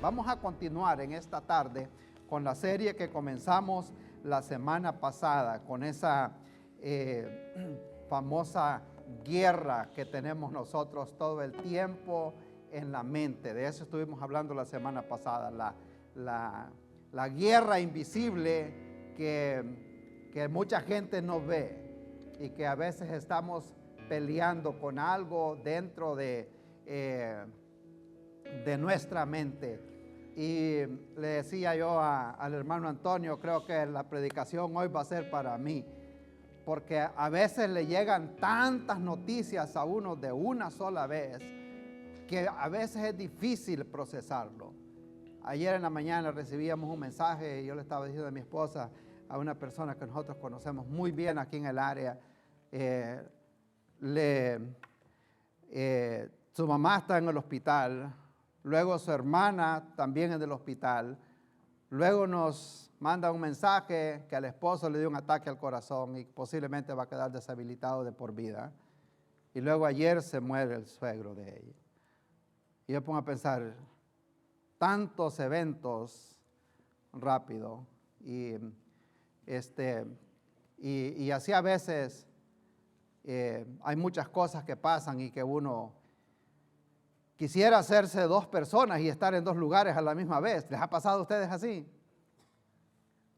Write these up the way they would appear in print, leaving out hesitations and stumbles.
Vamos a continuar en esta tarde con la serie que comenzamos la semana pasada, con esa famosa guerra que tenemos nosotros todo el tiempo en la mente. De eso estuvimos hablando la semana pasada, la guerra invisible que mucha gente no ve y que a veces estamos peleando con algo dentro de nuestra mente. Y le decía yo al hermano Antonio, creo que la predicación hoy va a ser para mí, porque a veces le llegan tantas noticias a uno de una sola vez que a veces es difícil procesarlo. Ayer en la mañana recibíamos un mensaje y yo le estaba diciendo a mi esposa, a una persona que nosotros conocemos muy bien aquí en el área, su mamá está en el hospital, luego su hermana también en el hospital, luego nos manda un mensaje que al esposo le dio un ataque al corazón y posiblemente va a quedar deshabilitado de por vida, y luego ayer se muere el suegro de ella. Y yo pongo a pensar, tantos eventos rápido, y así a veces hay muchas cosas que pasan y que uno quisiera hacerse dos personas y estar en dos lugares a la misma vez. ¿Les ha pasado a ustedes así?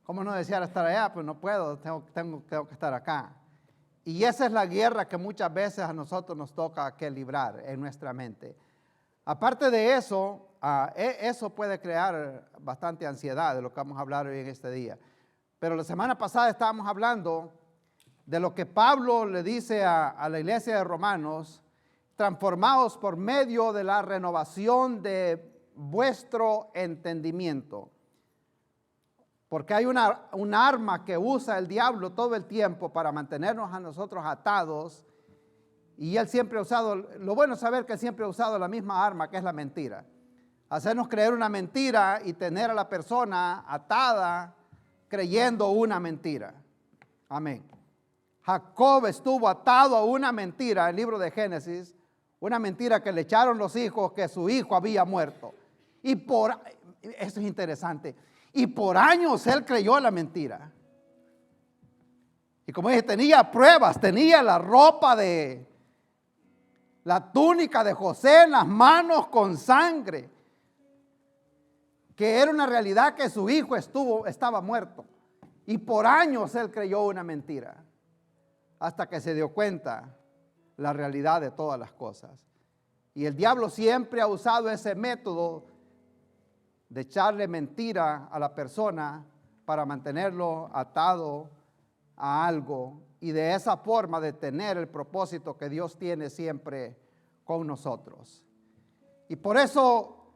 ¿Cómo no desear estar allá? Pues no puedo, tengo que estar acá. Y esa es la guerra que muchas veces a nosotros nos toca que librar en nuestra mente. Aparte de eso, eso puede crear bastante ansiedad de lo que vamos a hablar hoy en este día. Pero la semana pasada estábamos hablando de lo que Pablo le dice a la iglesia de Romanos: transformados por medio de la renovación de vuestro entendimiento. Porque hay un arma que usa el diablo todo el tiempo para mantenernos a nosotros atados. Y él siempre ha usado, lo bueno es saber que él siempre ha usado la misma arma, que es la mentira. Hacernos creer una mentira y tener a la persona atada creyendo una mentira. Amén. Jacob estuvo atado a una mentira, en el libro de Génesis, una mentira que le echaron los hijos, que su hijo había muerto. Eso es interesante, y por años él creyó la mentira. Y como dije, tenía pruebas, tenía la ropa la túnica de José en las manos con sangre, que era una realidad que su hijo estaba muerto. Y por años él creyó una mentira, hasta que se dio cuenta la realidad de todas las cosas. Y el diablo siempre ha usado ese método de echarle mentira a la persona para mantenerlo atado a algo y de esa forma de tener el propósito que Dios tiene siempre con nosotros. Y por eso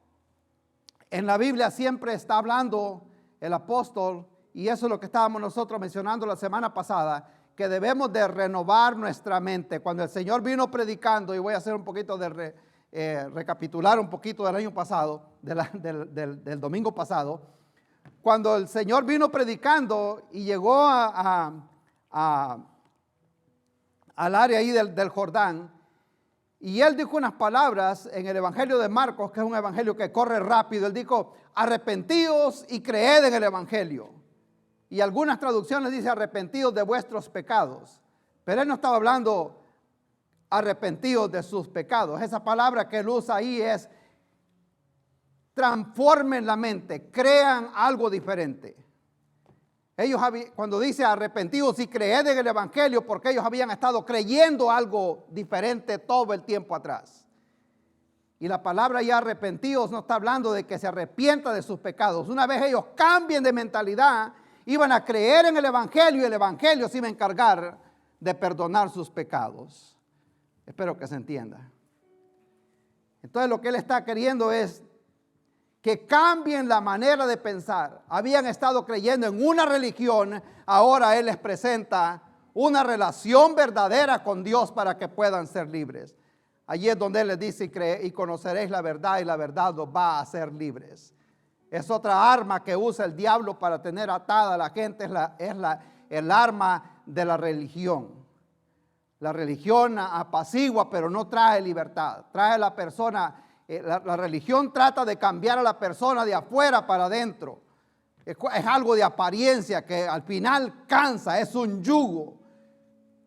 en la Biblia siempre está hablando el apóstol, y eso es lo que estábamos nosotros mencionando la semana pasada, que debemos de renovar nuestra mente. Cuando el Señor vino predicando, y voy a hacer un poquito de recapitular un poquito del año pasado, del domingo pasado, cuando el Señor vino predicando y llegó al área ahí del Jordán, y él dijo unas palabras en el evangelio de Marcos, que es un evangelio que corre rápido. Él dijo: arrepentíos y creed en el evangelio. Y algunas traducciones dice: arrepentidos de vuestros pecados. Pero él no estaba hablando arrepentidos de sus pecados. Esa palabra que él usa ahí es: transformen la mente, crean algo diferente. Ellos cuando dice arrepentidos y creed en el evangelio, porque ellos habían estado creyendo algo diferente todo el tiempo atrás. Y la palabra ya arrepentidos no está hablando de que se arrepienta de sus pecados. Una vez ellos cambien de mentalidad, iban a creer en el evangelio, y el evangelio se iba a encargar de perdonar sus pecados. Espero que se entienda. Entonces lo que él está queriendo es que cambien la manera de pensar. Habían estado creyendo en una religión, ahora él les presenta una relación verdadera con Dios para que puedan ser libres. Allí es donde él les dice: y conoceréis la verdad, y la verdad los va a hacer libres. Es otra arma que usa el diablo para tener atada a la gente, el arma de la religión. La religión apacigua, pero no trae libertad. Trae a la persona la religión trata de cambiar a la persona de afuera para adentro. Es algo de apariencia que al final cansa, es un yugo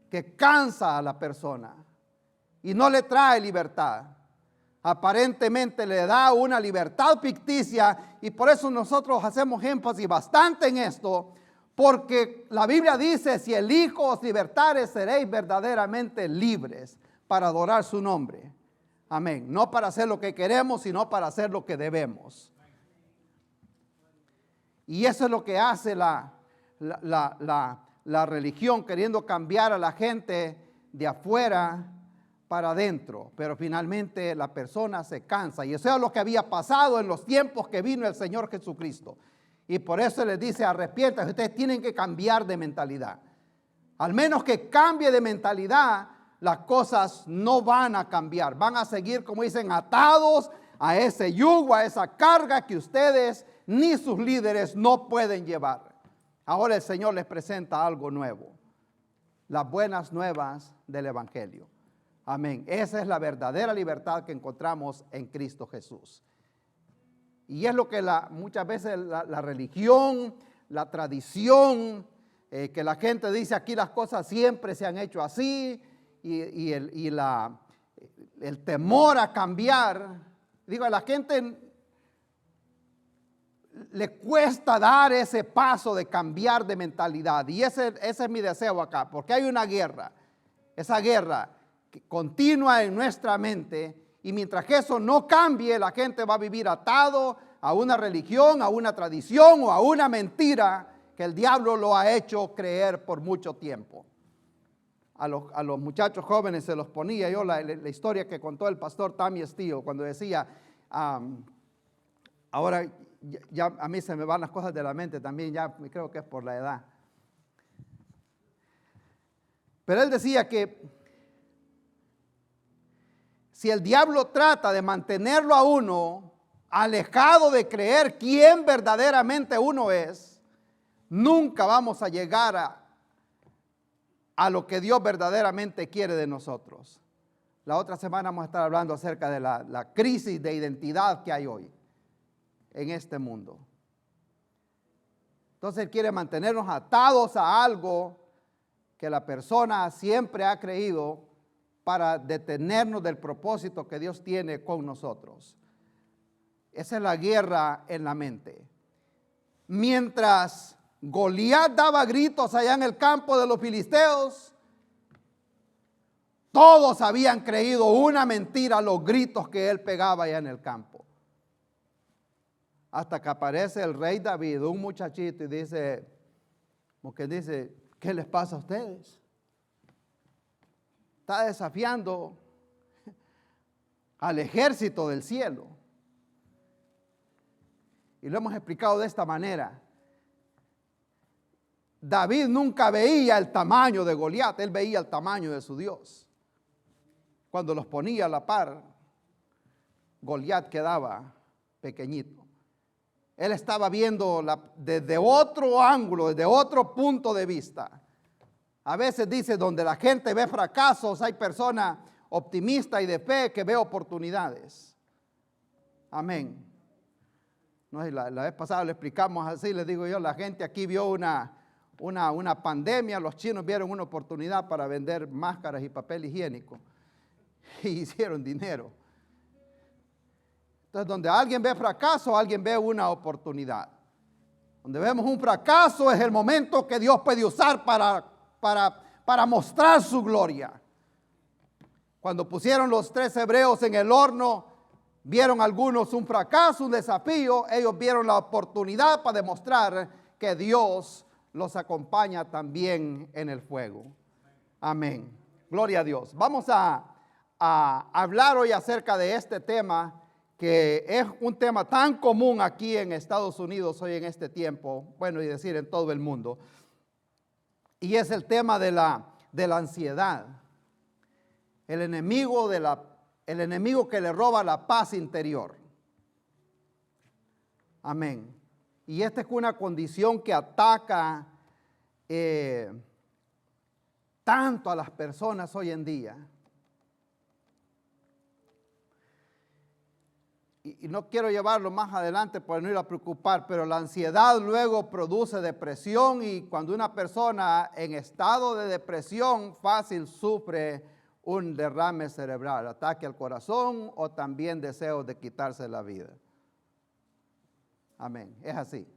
que cansa a la persona y no le trae libertad. Aparentemente le da una libertad ficticia y por eso nosotros hacemos énfasis bastante en esto, porque la Biblia dice: si el Hijo os libertare, seréis verdaderamente libres para adorar su nombre. Amén. No para hacer lo que queremos, sino para hacer lo que debemos. Y eso es lo que hace la religión, queriendo cambiar a la gente de afuera para adentro. Pero finalmente la persona se cansa. Y eso es lo que había pasado en los tiempos que vino el Señor Jesucristo. Y por eso les dice: arrepiéntanse, ustedes tienen que cambiar de mentalidad. Al menos que cambie de mentalidad, las cosas no van a cambiar. Van a seguir, como dicen, atados a ese yugo, a esa carga que ustedes ni sus líderes no pueden llevar. Ahora el Señor les presenta algo nuevo: las buenas nuevas del Evangelio. Amén. Esa es la verdadera libertad que encontramos en Cristo Jesús. Y es lo que muchas veces la religión, la tradición, que la gente dice: aquí las cosas siempre se han hecho así, y el temor a cambiar. Digo, a la gente le cuesta dar ese paso de cambiar de mentalidad. Y ese es mi deseo acá, porque hay una guerra. Esa guerra que continúa en nuestra mente, y mientras que eso no cambie, la gente va a vivir atado a una religión, a una tradición o a una mentira que el diablo lo ha hecho creer por mucho tiempo. A los muchachos jóvenes se los ponía yo la historia que contó el pastor Tammy Steele, cuando decía, ahora ya a mí se me van las cosas de la mente también, ya creo que es por la edad. Pero él decía que si el diablo trata de mantenerlo a uno alejado de creer quién verdaderamente uno es, nunca vamos a llegar a lo que Dios verdaderamente quiere de nosotros. La otra semana vamos a estar hablando acerca de la crisis de identidad que hay hoy en este mundo. Entonces Él quiere mantenernos atados a algo que la persona siempre ha creído, para detenernos del propósito que Dios tiene con nosotros. Esa es la guerra en la mente. Mientras Goliat daba gritos allá en el campo de los filisteos, todos habían creído una mentira a los gritos que él pegaba allá en el campo. Hasta que aparece el rey David, un muchachito, y dice, porque dice: ¿qué les pasa a ustedes? Está desafiando al ejército del cielo. Y lo hemos explicado de esta manera. David nunca veía el tamaño de Goliat, él veía el tamaño de su Dios. Cuando los ponía a la par, Goliat quedaba pequeñito. Él estaba viendo desde otro ángulo, desde otro punto de vista. A veces dice, donde la gente ve fracasos, hay personas optimistas y de fe que ve oportunidades. Amén. No, la vez pasada lo explicamos así, les digo yo, la gente aquí vio una pandemia, los chinos vieron una oportunidad para vender máscaras y papel higiénico y hicieron dinero. Entonces, donde alguien ve fracaso, alguien ve una oportunidad. Donde vemos un fracaso es el momento que Dios puede usar para mostrar su gloria. Cuando pusieron los 3 hebreos en el horno, vieron algunos un fracaso, un desafío. Ellos vieron la oportunidad para demostrar que Dios los acompaña también en el fuego. Amén. Gloria a Dios. Vamos a hablar hoy acerca de este tema, que es un tema tan común aquí en Estados Unidos hoy en este tiempo, bueno, y decir en todo el mundo. Y es el tema de la ansiedad. El enemigo que le roba la paz interior. Amén. Y esta es una condición que ataca tanto a las personas hoy en día. y no quiero llevarlo más adelante para no ir a preocupar, pero la ansiedad luego produce depresión, y cuando una persona en estado de depresión fácil sufre un derrame cerebral, ataque al corazón o también deseos de quitarse la vida. Amén, es así.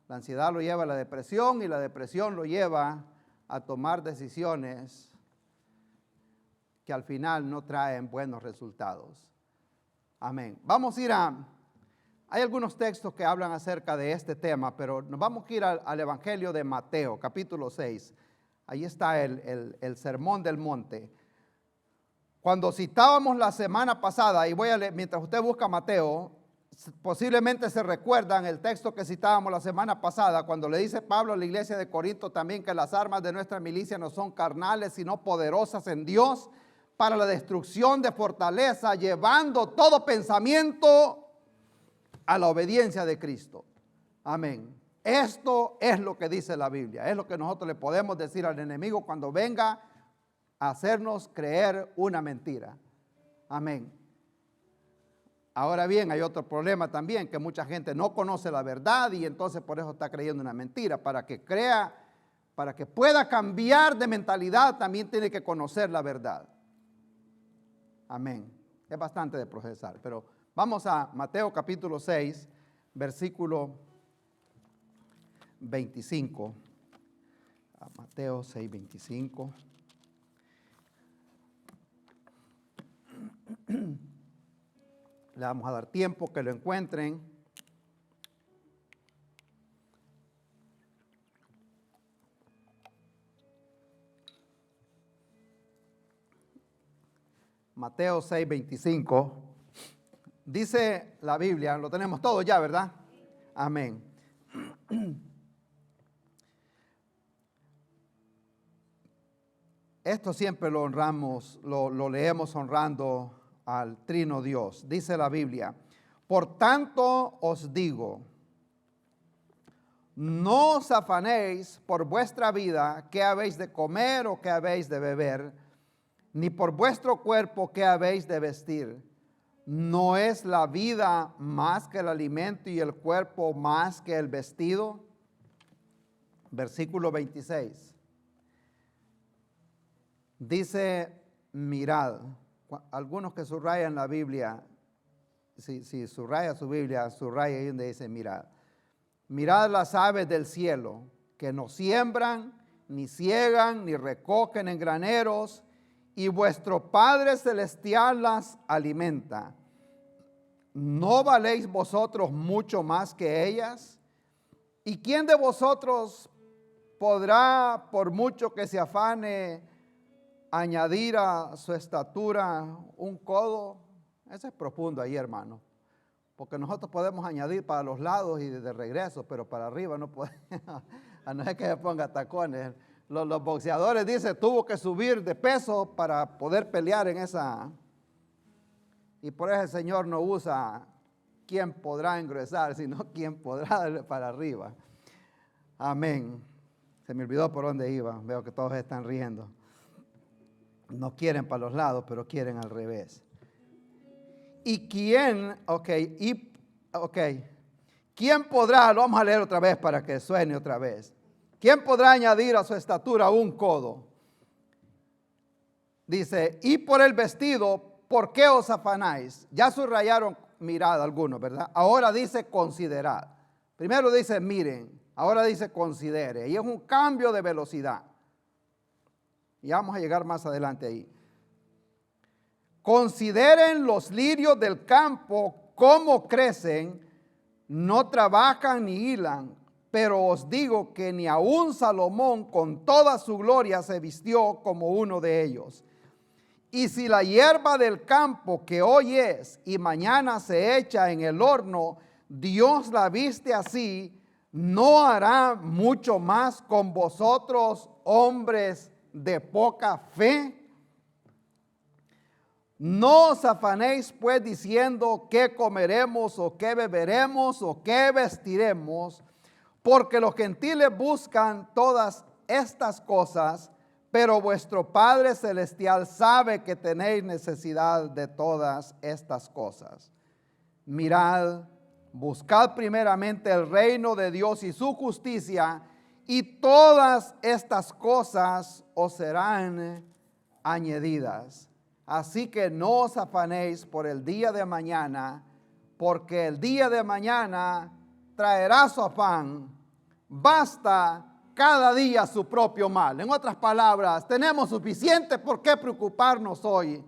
La ansiedad lo lleva a la depresión y la depresión lo lleva a tomar decisiones que al final no traen buenos resultados. Amén. Vamos a ir hay algunos textos que hablan acerca de este tema, pero nos vamos a ir al Evangelio de Mateo, capítulo 6. Ahí está el Sermón del Monte. Cuando citábamos la semana pasada, y voy a leer, mientras usted busca Mateo, posiblemente se recuerdan el texto que citábamos la semana pasada, cuando le dice Pablo a la iglesia de Corinto también que las armas de nuestra milicia no son carnales, sino poderosas en Dios para la destrucción de fortaleza, llevando todo pensamiento a la obediencia de Cristo. Amén. Esto es lo que dice la Biblia, es lo que nosotros le podemos decir al enemigo cuando venga a hacernos creer una mentira. Amén. Ahora bien, hay otro problema también, que mucha gente no conoce la verdad y entonces por eso está creyendo una mentira. Para que crea, para que pueda cambiar de mentalidad, también tiene que conocer la verdad. Amén. Es bastante de procesar, pero vamos a Mateo capítulo 6, versículo 25. A Mateo 6, 25. Le vamos a dar tiempo que lo encuentren. Mateo 6, 25. Dice la Biblia, lo tenemos todo ya, ¿verdad? Amén. Esto siempre lo honramos, lo leemos honrando al Trino Dios. Dice la Biblia: por tanto os digo, no os afanéis por vuestra vida, qué habéis de comer o qué habéis de beber, ni por vuestro cuerpo qué habéis de vestir. ¿No es la vida más que el alimento y el cuerpo más que el vestido? Versículo 26. Dice, mirad. Algunos que subrayan la Biblia, si subraya su Biblia, subraya ahí donde dice mirad. Mirad las aves del cielo, que no siembran, ni ciegan, ni recogen en graneros, y vuestro Padre Celestial las alimenta. ¿No valéis vosotros mucho más que ellas? ¿Y quién de vosotros podrá, por mucho que se afane, añadir a su estatura un codo? Eso es profundo ahí, hermano, porque nosotros podemos añadir para los lados y de regreso, pero para arriba no podemos, a no ser que se ponga tacones. Los boxeadores, dice, tuvo que subir de peso para poder pelear en esa, y por eso el Señor no usa quién podrá engrosar, sino quién podrá darle para arriba. Amén. Se me olvidó por dónde iba, veo que todos están riendo. No quieren para los lados, pero quieren al revés. ¿Y quién? ¿Quién podrá? Lo vamos a leer otra vez para que suene otra vez. ¿Quién podrá añadir a su estatura un codo? Dice, y por el vestido, ¿por qué os afanáis? Ya subrayaron, mirad algunos, ¿verdad? Ahora dice considerad. Primero dice miren, ahora dice considere. Y es un cambio de velocidad. Y vamos a llegar más adelante ahí. Consideren los lirios del campo, cómo crecen, no trabajan ni hilan, pero os digo que ni aun Salomón con toda su gloria se vistió como uno de ellos. Y si la hierba del campo que hoy es y mañana se echa en el horno, Dios la viste así, ¿no hará mucho más con vosotros, hombres de poca fe? No os afanéis pues diciendo qué comeremos o qué beberemos o qué vestiremos, porque los gentiles buscan todas estas cosas, pero vuestro Padre Celestial sabe que tenéis necesidad de todas estas cosas. Mirad, buscad primeramente el reino de Dios y su justicia, y todas estas cosas os serán añadidas. Así que no os afanéis por el día de mañana, porque el día de mañana traerá su afán. Basta cada día su propio mal. En otras palabras, tenemos suficiente por qué preocuparnos hoy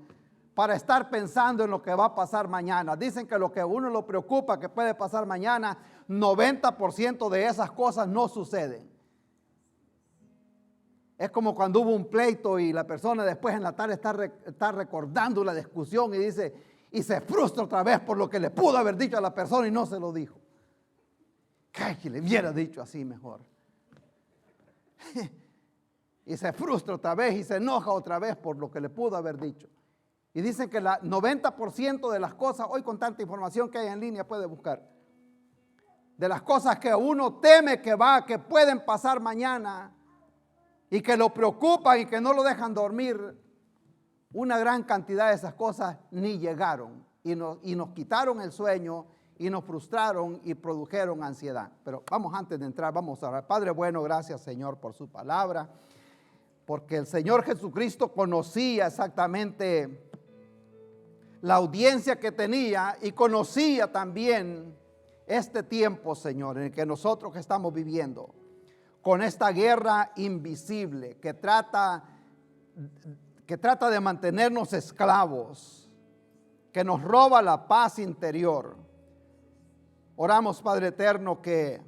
para estar pensando en lo que va a pasar mañana. Dicen que lo que a uno lo preocupa que puede pasar mañana, 90% de esas cosas no suceden. Es como cuando hubo un pleito y la persona después en la tarde está recordando la discusión y dice, y se frustra otra vez por lo que le pudo haber dicho a la persona y no se lo dijo. Que le hubiera dicho así mejor. Y se frustra otra vez y se enoja otra vez por lo que le pudo haber dicho. Y dicen que el 90% de las cosas, hoy con tanta información que hay en línea puede buscar, de las cosas que uno teme que pueden pasar mañana y que lo preocupan y que no lo dejan dormir, una gran cantidad de esas cosas ni llegaron y nos quitaron el sueño y nos frustraron y produjeron ansiedad. Pero vamos, antes de entrar, vamos a orar. Padre bueno, gracias Señor por su palabra, porque el Señor Jesucristo conocía exactamente la audiencia que tenía y conocía también este tiempo, Señor, en el que nosotros estamos viviendo, con esta guerra invisible que trata de mantenernos esclavos, que nos roba la paz interior. Oramos, Padre eterno, que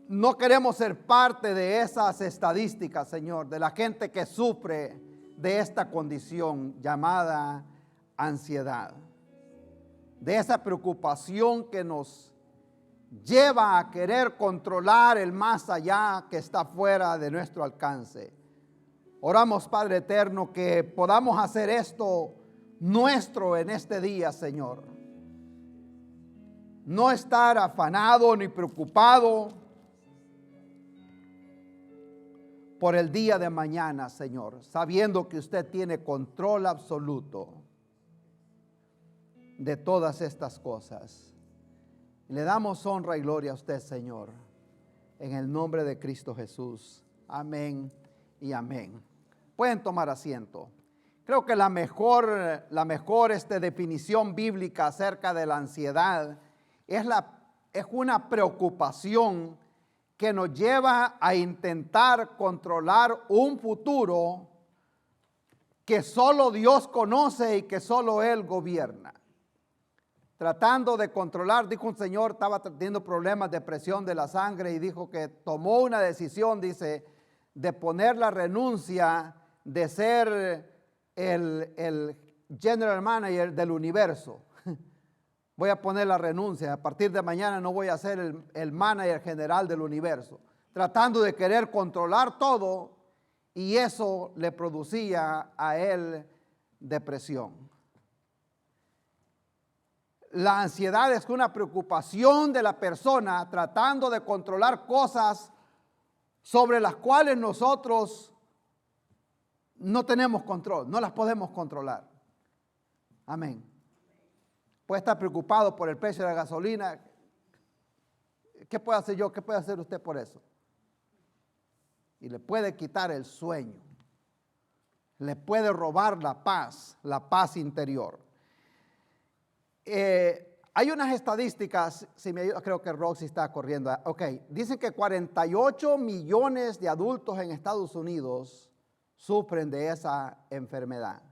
no queremos ser parte de esas estadísticas, Señor, de la gente que sufre de esta condición llamada ansiedad, de esa preocupación que nos lleva a querer controlar el más allá que está fuera de nuestro alcance. Oramos, Padre eterno, que podamos hacer esto nuestro en este día, Señor. No estar afanado ni preocupado por el día de mañana, Señor, sabiendo que usted tiene control absoluto de todas estas cosas. Le damos honra y gloria a usted, Señor, en el nombre de Cristo Jesús. Amén y amén. Pueden tomar asiento. Creo que la mejor definición bíblica acerca de la ansiedad es una preocupación que nos lleva a intentar controlar un futuro que solo Dios conoce y que solo Él gobierna. Tratando de controlar, dijo un señor, estaba teniendo problemas de presión de la sangre y dijo que tomó una decisión, dice, de poner la renuncia de ser el general manager del universo. Voy a poner la renuncia, a partir de mañana no voy a ser el manager general del universo, tratando de querer controlar todo, y eso le producía a él depresión. La ansiedad es una preocupación de la persona tratando de controlar cosas sobre las cuales nosotros no tenemos control, no las podemos controlar. Amén. Puede estar preocupado por el precio de la gasolina. ¿Qué puedo hacer yo? ¿Qué puede hacer usted por eso? Y le puede quitar el sueño. Le puede robar la paz interior. Hay unas estadísticas, creo que Roxy está corriendo. Ok, dicen que 48 millones de adultos en Estados Unidos sufren de esa enfermedad.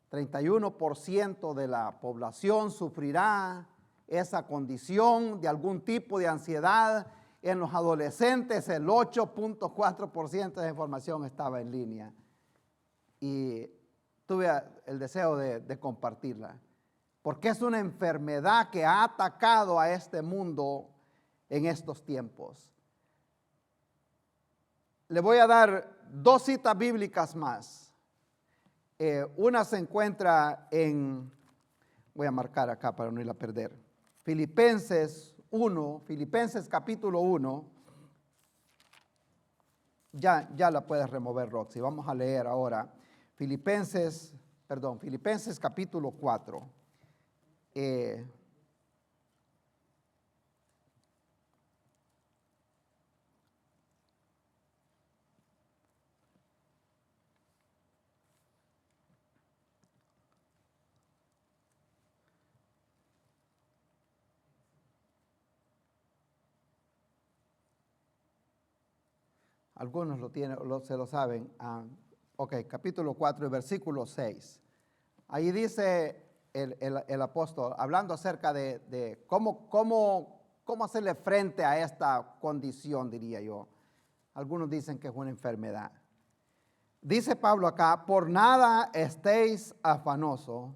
31% de la población sufrirá esa condición de algún tipo de ansiedad. En los adolescentes el 8.4% de información estaba en línea. Y tuve el deseo de compartirla, porque es una enfermedad que ha atacado a este mundo en estos tiempos. Le voy a dar 2 citas bíblicas más. Una se encuentra voy a marcar acá para no irla a perder, Filipenses capítulo 1, ya la puedes remover, Roxy. Vamos a leer ahora, Filipenses Filipenses capítulo 4. Algunos lo tienen, se lo saben. Capítulo 4, versículo 6. Ahí dice el apóstol, hablando acerca de cómo hacerle frente a esta condición, diría yo. Algunos dicen que es una enfermedad. Dice Pablo acá, por nada estéis afanosos,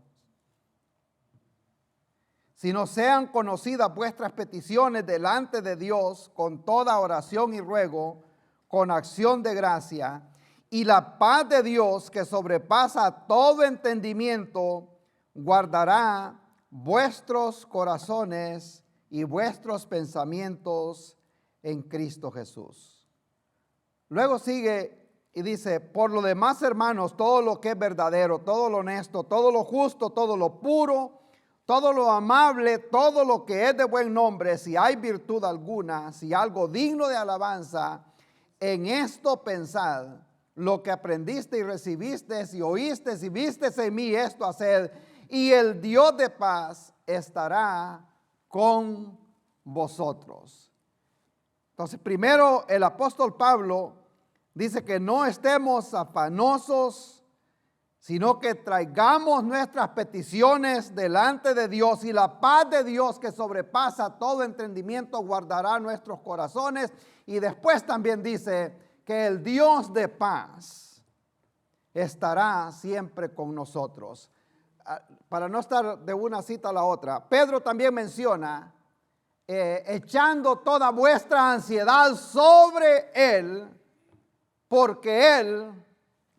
sino sean conocidas vuestras peticiones delante de Dios con toda oración y ruego, con acción de gracia, y la paz de Dios que sobrepasa todo entendimiento, guardará vuestros corazones y vuestros pensamientos en Cristo Jesús. Luego sigue y dice, por lo demás, hermanos, todo lo que es verdadero, todo lo honesto, todo lo justo, todo lo puro, todo lo amable, todo lo que es de buen nombre, si hay virtud alguna, si algo digno de alabanza, en esto pensad, lo que aprendiste y recibiste y oíste y viste en mí, esto haced, y el Dios de paz estará con vosotros. Entonces, primero el apóstol Pablo dice que no estemos afanosos, sino que traigamos nuestras peticiones delante de Dios, y la paz de Dios que sobrepasa todo entendimiento guardará nuestros corazones. Y después también dice que el Dios de paz estará siempre con nosotros. Para no estar de una cita a la otra, Pedro también menciona echando toda vuestra ansiedad sobre Él, porque Él,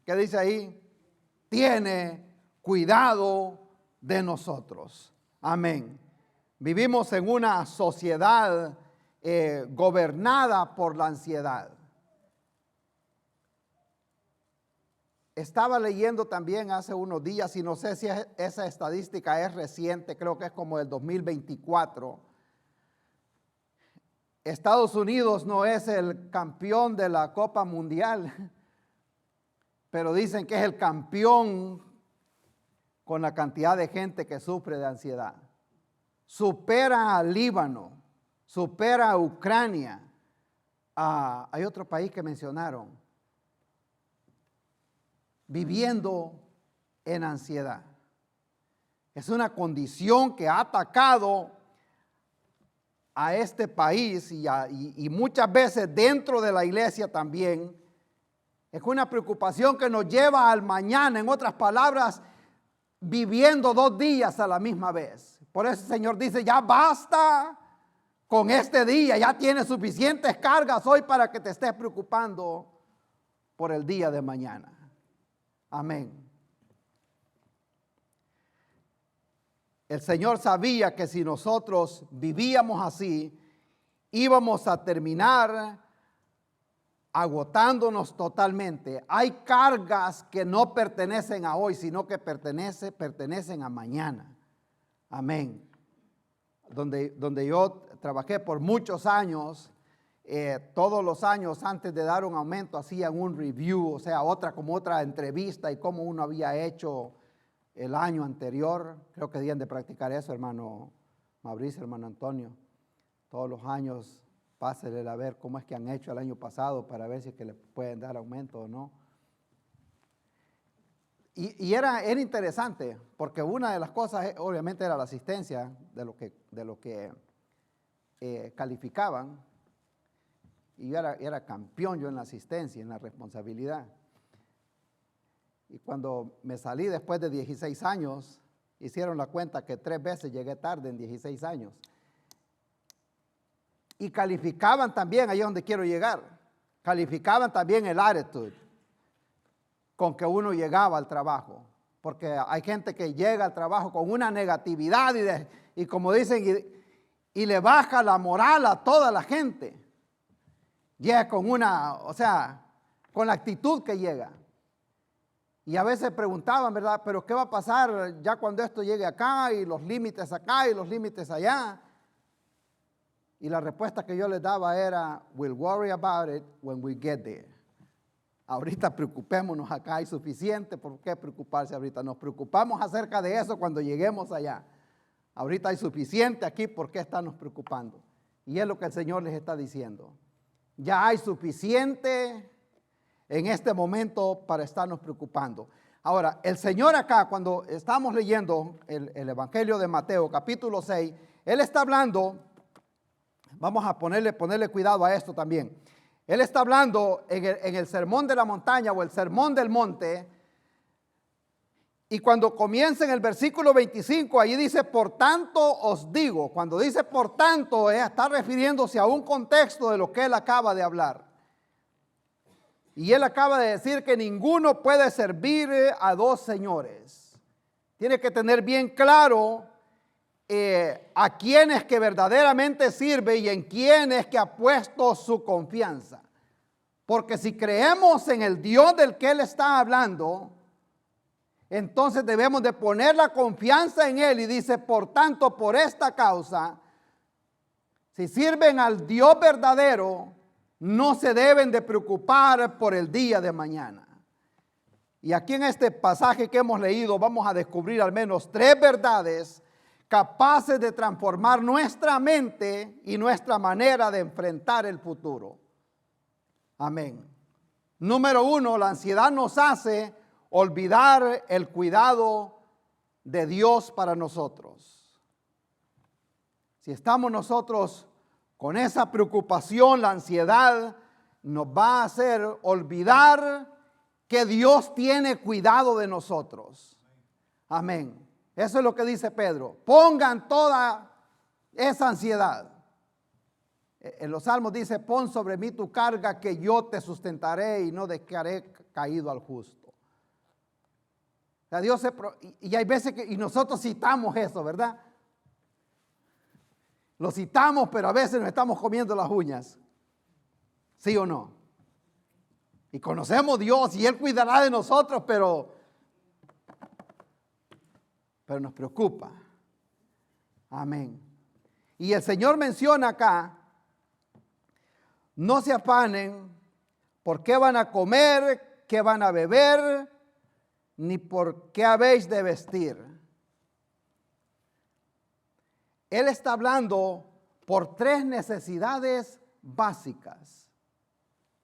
¿qué dice ahí? Tiene cuidado de nosotros. Amén. Vivimos en una sociedad gobernada por la ansiedad. Estaba leyendo también hace unos días, y no sé si esa estadística es reciente, creo que es como el 2024. Estados Unidos no es el campeón de la Copa Mundial, pero dicen que es el campeón con la cantidad de gente que sufre de ansiedad. Supera a Líbano, supera a Ucrania. Hay otro país que mencionaron, viviendo en ansiedad. Es una condición que ha atacado a este país y muchas veces dentro de la iglesia también. Es una preocupación que nos lleva al mañana, en otras palabras, viviendo 2 días a la misma vez. Por eso el Señor dice, ya basta con este día, ya tienes suficientes cargas hoy para que te estés preocupando por el día de mañana. Amén. El Señor sabía que si nosotros vivíamos así, íbamos a terminar agotándonos totalmente. Hay cargas que no pertenecen a hoy, sino que pertenecen a mañana. Amén. Donde yo trabajé por muchos años, todos los años antes de dar un aumento hacían un review, o sea, otra entrevista y cómo uno había hecho el año anterior. Creo que deben de practicar eso, hermano Mauricio, hermano Antonio. Todos los años pásenle a ver cómo es que han hecho el año pasado para ver si es que le pueden dar aumento o no. Y era interesante, porque una de las cosas obviamente era la asistencia de lo que calificaban. Y yo era campeón yo en la asistencia, en la responsabilidad. Y cuando me salí después de 16 años, hicieron la cuenta que 3 veces llegué tarde en 16 años. Y calificaban también, ahí es donde quiero llegar, calificaban también el attitude con que uno llegaba al trabajo. Porque hay gente que llega al trabajo con una negatividad y como dicen, y le baja la moral a toda la gente. Llega con con la actitud que llega. Y a veces preguntaban, ¿verdad? Pero ¿qué va a pasar ya cuando esto llegue acá y los límites acá y los límites allá? Y la respuesta que yo les daba era, we'll worry about it when we get there. Ahorita preocupémonos, acá hay suficiente, ¿por qué preocuparse ahorita? Nos preocupamos acerca de eso cuando lleguemos allá. Ahorita hay suficiente aquí, ¿por qué estarnos preocupando? Y es lo que el Señor les está diciendo. Ya hay suficiente en este momento para estarnos preocupando. Ahora, el Señor acá, cuando estamos leyendo el Evangelio de Mateo, capítulo 6, Él está hablando, vamos a ponerle cuidado a esto también. Él está hablando en el sermón de la montaña o el sermón del monte. Y cuando comienza en el versículo 25, ahí dice, por tanto os digo. Cuando dice por tanto, está refiriéndose a un contexto de lo que él acaba de hablar. Y él acaba de decir que ninguno puede servir a dos señores. Tiene que tener bien claro a quién es que verdaderamente sirve y en quién es que ha puesto su confianza. Porque si creemos en el Dios del que él está hablando, entonces debemos de poner la confianza en él. Y dice, por tanto, por esta causa, si sirven al Dios verdadero, no se deben de preocupar por el día de mañana. Y aquí en este pasaje que hemos leído vamos a descubrir al menos 3 verdades capaces de transformar nuestra mente y nuestra manera de enfrentar el futuro. Amén. Número 1, la ansiedad nos hace olvidar el cuidado de Dios para nosotros. Si estamos nosotros con esa preocupación, la ansiedad nos va a hacer olvidar que Dios tiene cuidado de nosotros. Amén. Eso es lo que dice Pedro. Pongan toda esa ansiedad. En los Salmos dice, pon sobre mí tu carga que yo te sustentaré y no dejaré caído al justo. O sea, Dios y hay veces que y nosotros citamos eso, ¿verdad? Lo citamos, pero a veces nos estamos comiendo las uñas. ¿Sí o no? Y conocemos a Dios y Él cuidará de nosotros, pero nos preocupa. Amén. Y el Señor menciona acá, no se afanen por qué van a comer, qué van a beber, ni por qué habéis de vestir. Él está hablando por 3 necesidades básicas.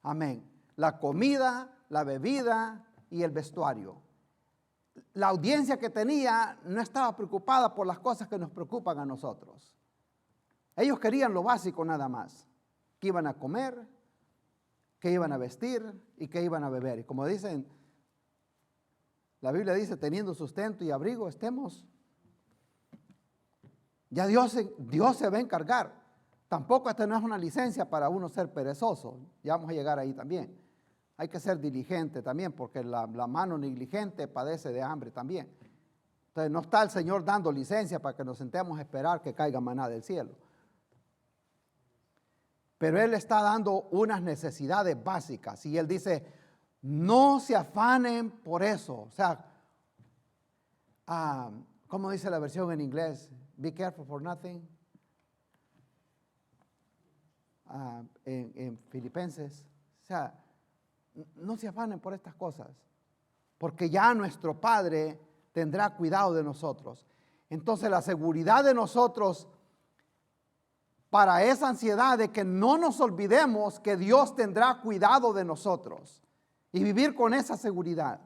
Amén. La comida, la bebida y el vestuario. La audiencia que tenía no estaba preocupada por las cosas que nos preocupan a nosotros. Ellos querían lo básico nada más. ¿Qué iban a comer? ¿Qué iban a vestir? ¿Y qué iban a beber? Y como dicen, la Biblia dice, teniendo sustento y abrigo, estemos. Ya Dios se va a encargar. Tampoco esta no es una licencia para uno ser perezoso. Ya vamos a llegar ahí también. Hay que ser diligente también, porque la mano negligente padece de hambre también. Entonces no está el Señor dando licencia para que nos sentemos a esperar que caiga maná del cielo. Pero Él está dando unas necesidades básicas. Y Él dice, no se afanen por eso. O sea, ¿cómo dice la versión en inglés? Be careful for nothing. En Filipenses. O sea, no se afanen por estas cosas. Porque ya nuestro Padre tendrá cuidado de nosotros. Entonces la seguridad de nosotros para esa ansiedad de que no nos olvidemos que Dios tendrá cuidado de nosotros y vivir con esa seguridad.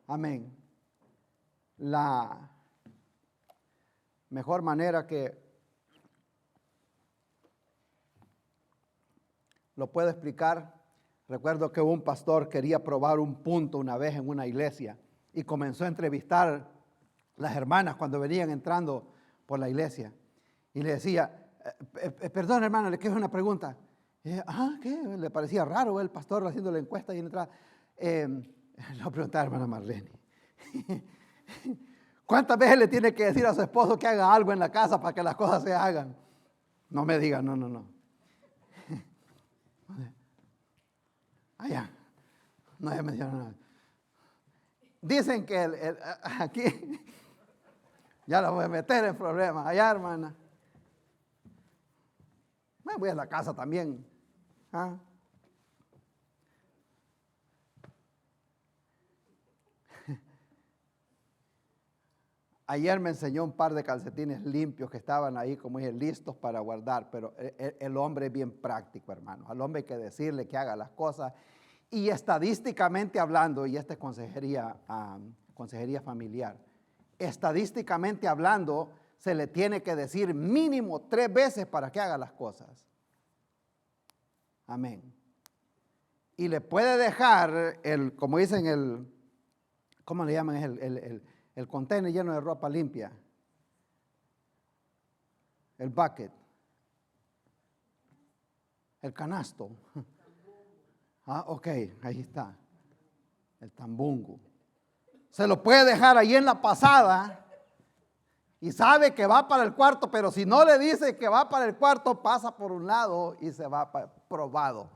Amén. La mejor manera que lo puedo explicar, recuerdo que un pastor quería probar un punto una vez en una iglesia y comenzó a entrevistar las hermanas cuando venían entrando por la iglesia. Y le decía, perdón hermano, le quiero una pregunta. ¿Qué? Le parecía raro el pastor haciendo la encuesta y en entrada. Le preguntaba a hermana Marlene. ¿Cuántas veces le tiene que decir a su esposo que haga algo en la casa para que las cosas se hagan? No me diga, no. Allá. No se menciona nada. Dicen que aquí, ya la voy a meter en problemas allá, hermana. Me voy a la casa también. ¿Ah? Ayer me enseñó un par de calcetines limpios que estaban ahí, como dije, listos para guardar, pero el hombre es bien práctico, hermano. Al hombre hay que decirle que haga las cosas. Y estadísticamente hablando, y esta es consejería familiar, estadísticamente hablando, se le tiene que decir mínimo 3 veces para que haga las cosas. Amén. Y le puede dejar, como dicen, ¿cómo le llaman? El container lleno de ropa limpia. El bucket. El canasto. Ah, ok, ahí está. El tambungo. Se lo puede dejar ahí en la pasada y sabe que va para el cuarto, pero si no le dice que va para el cuarto, pasa por un lado y se va probado.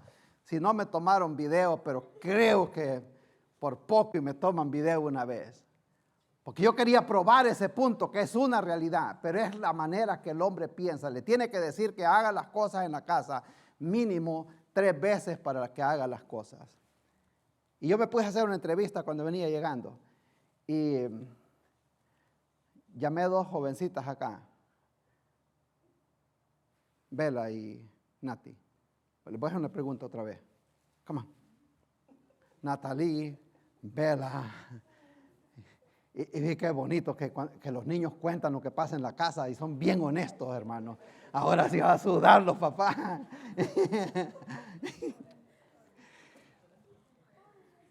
Si no me tomaron video, pero creo que por poco y me toman video una vez. Porque yo quería probar ese punto, que es una realidad, pero es la manera que el hombre piensa. Le tiene que decir que haga las cosas en la casa mínimo 3 veces para que haga las cosas. Y yo me puse a hacer una entrevista cuando venía llegando. Y llamé a 2 jovencitas acá, Bella y Nati. Les voy a hacer una pregunta otra vez. Come on. Natalie, Bella. Y qué bonito que los niños cuentan lo que pasa en la casa y son bien honestos, hermano. Ahora sí va a sudar los papás.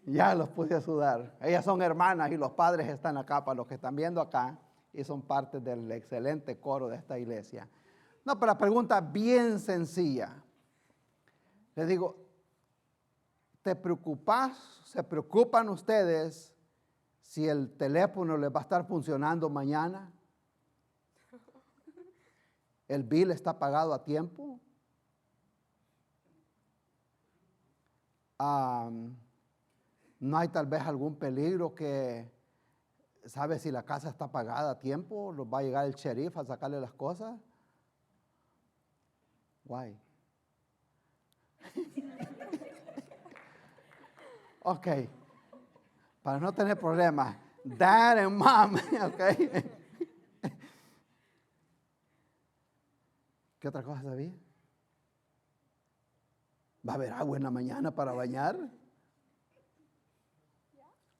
Ya los puse a sudar. Ellas son hermanas y los padres están acá, para los que están viendo acá, y son parte del excelente coro de esta iglesia. No, pero la pregunta bien sencilla. Les digo, ¿se preocupan ustedes si el teléfono les va a estar funcionando mañana? ¿El bill está pagado a tiempo? ¿No hay tal vez algún peligro que, sabe si la casa está pagada a tiempo? ¿Los va a llegar el sheriff a sacarle las cosas? Why? Ok. Para no tener problemas. Dad and mom. Ok. ¿Qué otra cosa sabía? ¿Va a haber agua en la mañana para bañar?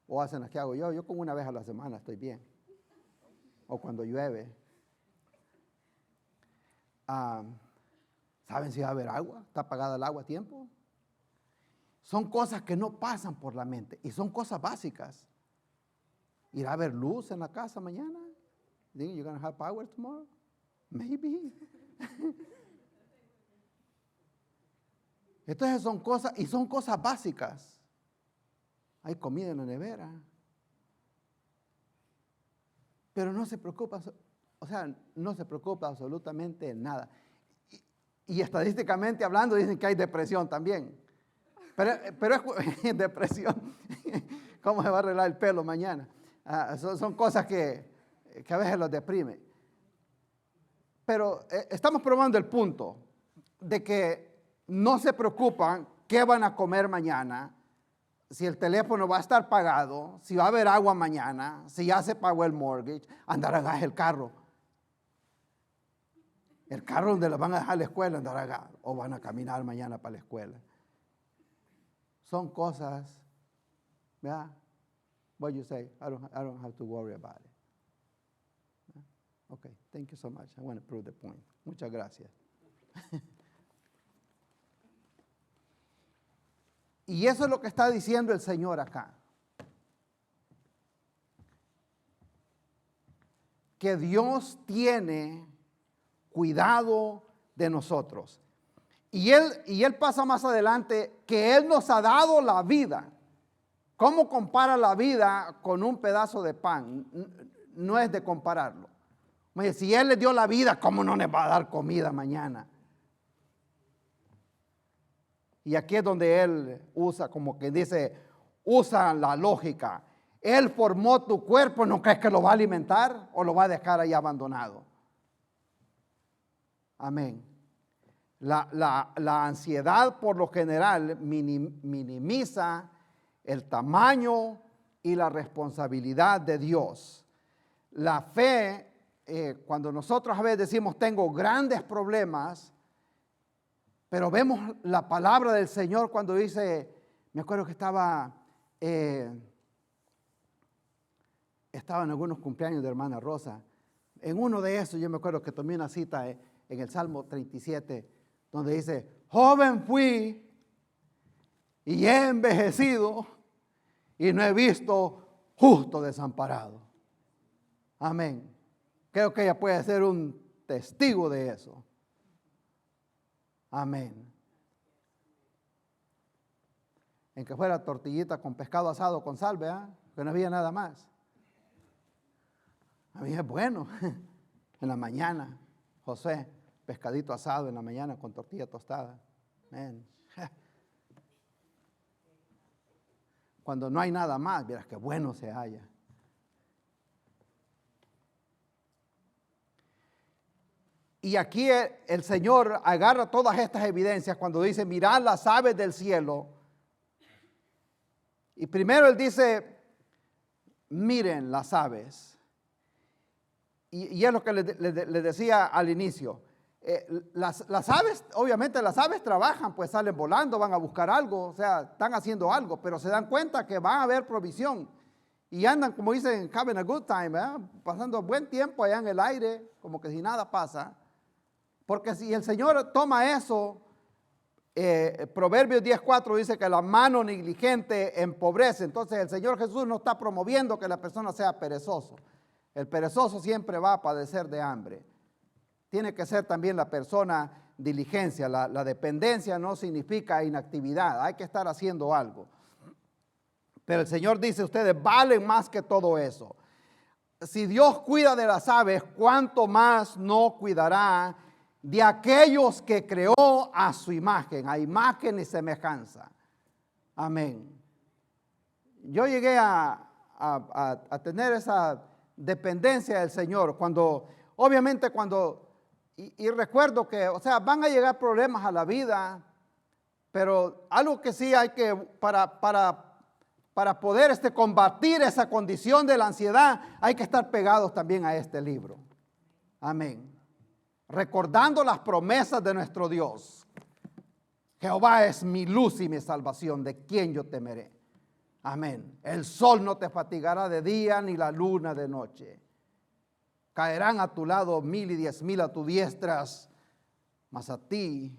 ¿O hacen las que hago yo? Yo como una vez a la semana estoy bien. O cuando llueve. ¿Saben si va a haber agua? ¿Está apagada el agua a tiempo? Son cosas que no pasan por la mente y son cosas básicas. ¿Irá a haber luz en la casa mañana? ¿Think you're going to have power tomorrow? Maybe. Entonces son cosas básicas. Hay comida en la nevera. Pero no se preocupa, no se preocupa absolutamente nada. Y estadísticamente hablando dicen que hay depresión también. Pero es depresión. ¿Cómo se va a arreglar el pelo mañana? Son cosas que a veces los deprime. Pero estamos probando el punto de que no se preocupan qué van a comer mañana, si el teléfono va a estar pagado, si va a haber agua mañana, si ya se pagó el mortgage, andar a gas el carro. El carro donde lo van a dejar a la escuela, andar a gas, o van a caminar mañana para la escuela. Son cosas, ¿verdad? What you say, I don't have to worry about it. Okay, thank you so much. I want to prove the point. Muchas gracias. Y eso es lo que está diciendo el Señor acá. Que Dios tiene cuidado de nosotros. Y él pasa más adelante que Él nos ha dado la vida. ¿Cómo compara la vida con un pedazo de pan? No es de compararlo. Si Él le dio la vida, ¿cómo no le va a dar comida mañana? Y aquí es donde Él usa como que dice usa la lógica. Él formó tu cuerpo, ¿no crees que lo va a alimentar o lo va a dejar ahí abandonado? Amén. La ansiedad por lo general minimiza el tamaño y la responsabilidad de Dios. La fe, cuando nosotros a veces decimos tengo grandes problemas, pero vemos la palabra del Señor cuando dice, me acuerdo que estaba en algunos cumpleaños de hermana Rosa. En uno de esos yo me acuerdo que tomé una cita en el Salmo 37, donde dice, joven fui y he envejecido y no he visto justo desamparado. Amén. Creo que ella puede ser un testigo de eso. Amén. En que fuera tortillita con pescado asado con sal, ¿verdad? Que no había nada más. A mí es bueno. En la mañana, José, pescadito asado en la mañana con tortilla tostada. Amén. Cuando no hay nada más, verás qué bueno se halla. Y aquí el Señor agarra todas estas evidencias cuando dice, mirad las aves del cielo. Y primero Él dice, miren las aves. Y es lo que les decía al inicio. Las aves, obviamente las aves trabajan, pues salen volando, van a buscar algo, o sea, están haciendo algo, pero se dan cuenta que va a haber provisión. Y andan, como dicen, having a good time, ¿verdad? Pasando buen tiempo allá en el aire, como que si nada pasa. Porque si el Señor toma eso, Proverbios 10:4 dice que la mano negligente empobrece. Entonces el Señor Jesús no está promoviendo que la persona sea perezoso. El perezoso siempre va a padecer de hambre. Tiene que ser también la persona diligencia. La dependencia no significa inactividad. Hay que estar haciendo algo. Pero el Señor dice, ustedes valen más que todo eso. Si Dios cuida de las aves, ¿cuánto más no cuidará de aquellos que creó a su imagen, a imagen y semejanza? Amén. Yo llegué a tener esa dependencia del Señor cuando, obviamente cuando, y recuerdo que, o sea, van a llegar problemas a la vida, pero algo que sí hay que, para poder combatir esa condición de la ansiedad, hay que estar pegados también a este libro. Amén. Recordando las promesas de nuestro Dios. Jehová es mi luz y mi salvación, ¿de quién yo temeré? Amén. El sol no te fatigará de día, ni la luna de noche. Caerán a tu lado 1000 y 10,000 a tu diestra, mas a ti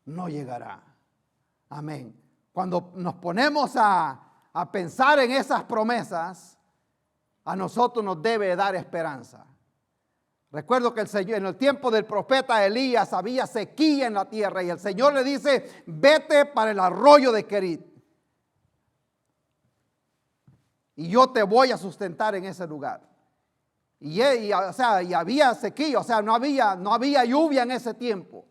no llegará. Amén. Cuando nos ponemos a pensar en esas promesas, a nosotros nos debe dar esperanza. Recuerdo que el Señor, en el tiempo del profeta Elías, había sequía en la tierra y el Señor le dice, vete para el arroyo de Querit y yo te voy a sustentar en ese lugar. Y había sequía, o sea, no había lluvia en ese tiempo.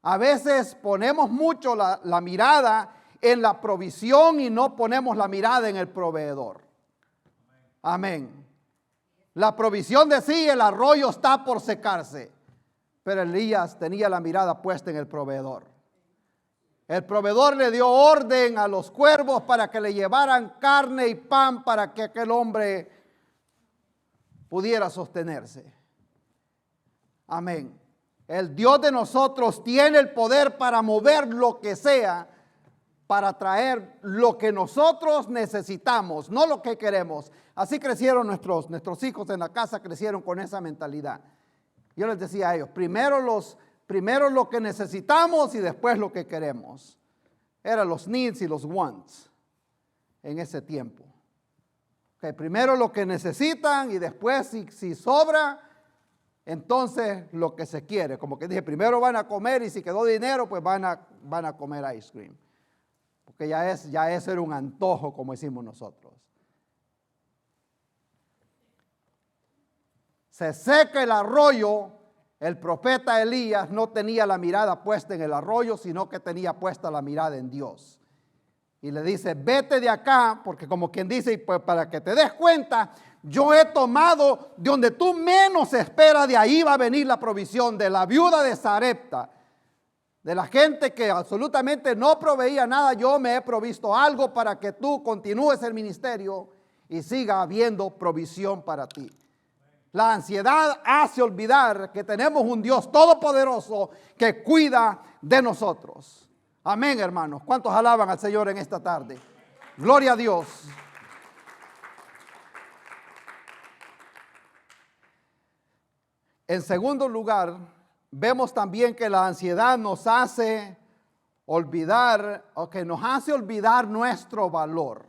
A veces ponemos mucho la mirada en la provisión y no ponemos la mirada en el proveedor. Amén. La provisión decía, el arroyo está por secarse, pero Elías tenía la mirada puesta en el proveedor. El proveedor le dio orden a los cuervos para que le llevaran carne y pan para que aquel hombre pudiera sostenerse. Amén. El Dios de nosotros tiene el poder para mover lo que sea, para traer lo que nosotros necesitamos, no lo que queremos. Así crecieron nuestros hijos en la casa, crecieron con esa mentalidad. Yo les decía a ellos, primero lo que necesitamos y después lo que queremos. Eran los needs y los wants en ese tiempo. Okay, primero lo que necesitan y después si sobra, entonces lo que se quiere. Como que dije, primero van a comer y si quedó dinero, pues van a comer ice cream. Porque ya eso era un antojo, como decimos nosotros. Se seca el arroyo. El profeta Elías no tenía la mirada puesta en el arroyo, sino que tenía puesta la mirada en Dios. y le dice, vete de acá, porque como quien dice, pues para que te des cuenta, yo he tomado de donde tú menos esperas, de ahí va a venir la provisión de la viuda de Sarepta, de la gente que absolutamente no proveía nada. Yo me he provisto algo para que tú continúes el ministerio y siga habiendo provisión para ti. La ansiedad hace olvidar que tenemos un Dios todopoderoso que cuida de nosotros. Amén, hermanos. ¿Cuántos alaban al Señor en esta tarde? Gloria a Dios. En segundo lugar, vemos también que la ansiedad nos hace olvidar, o que nos hace olvidar nuestro valor.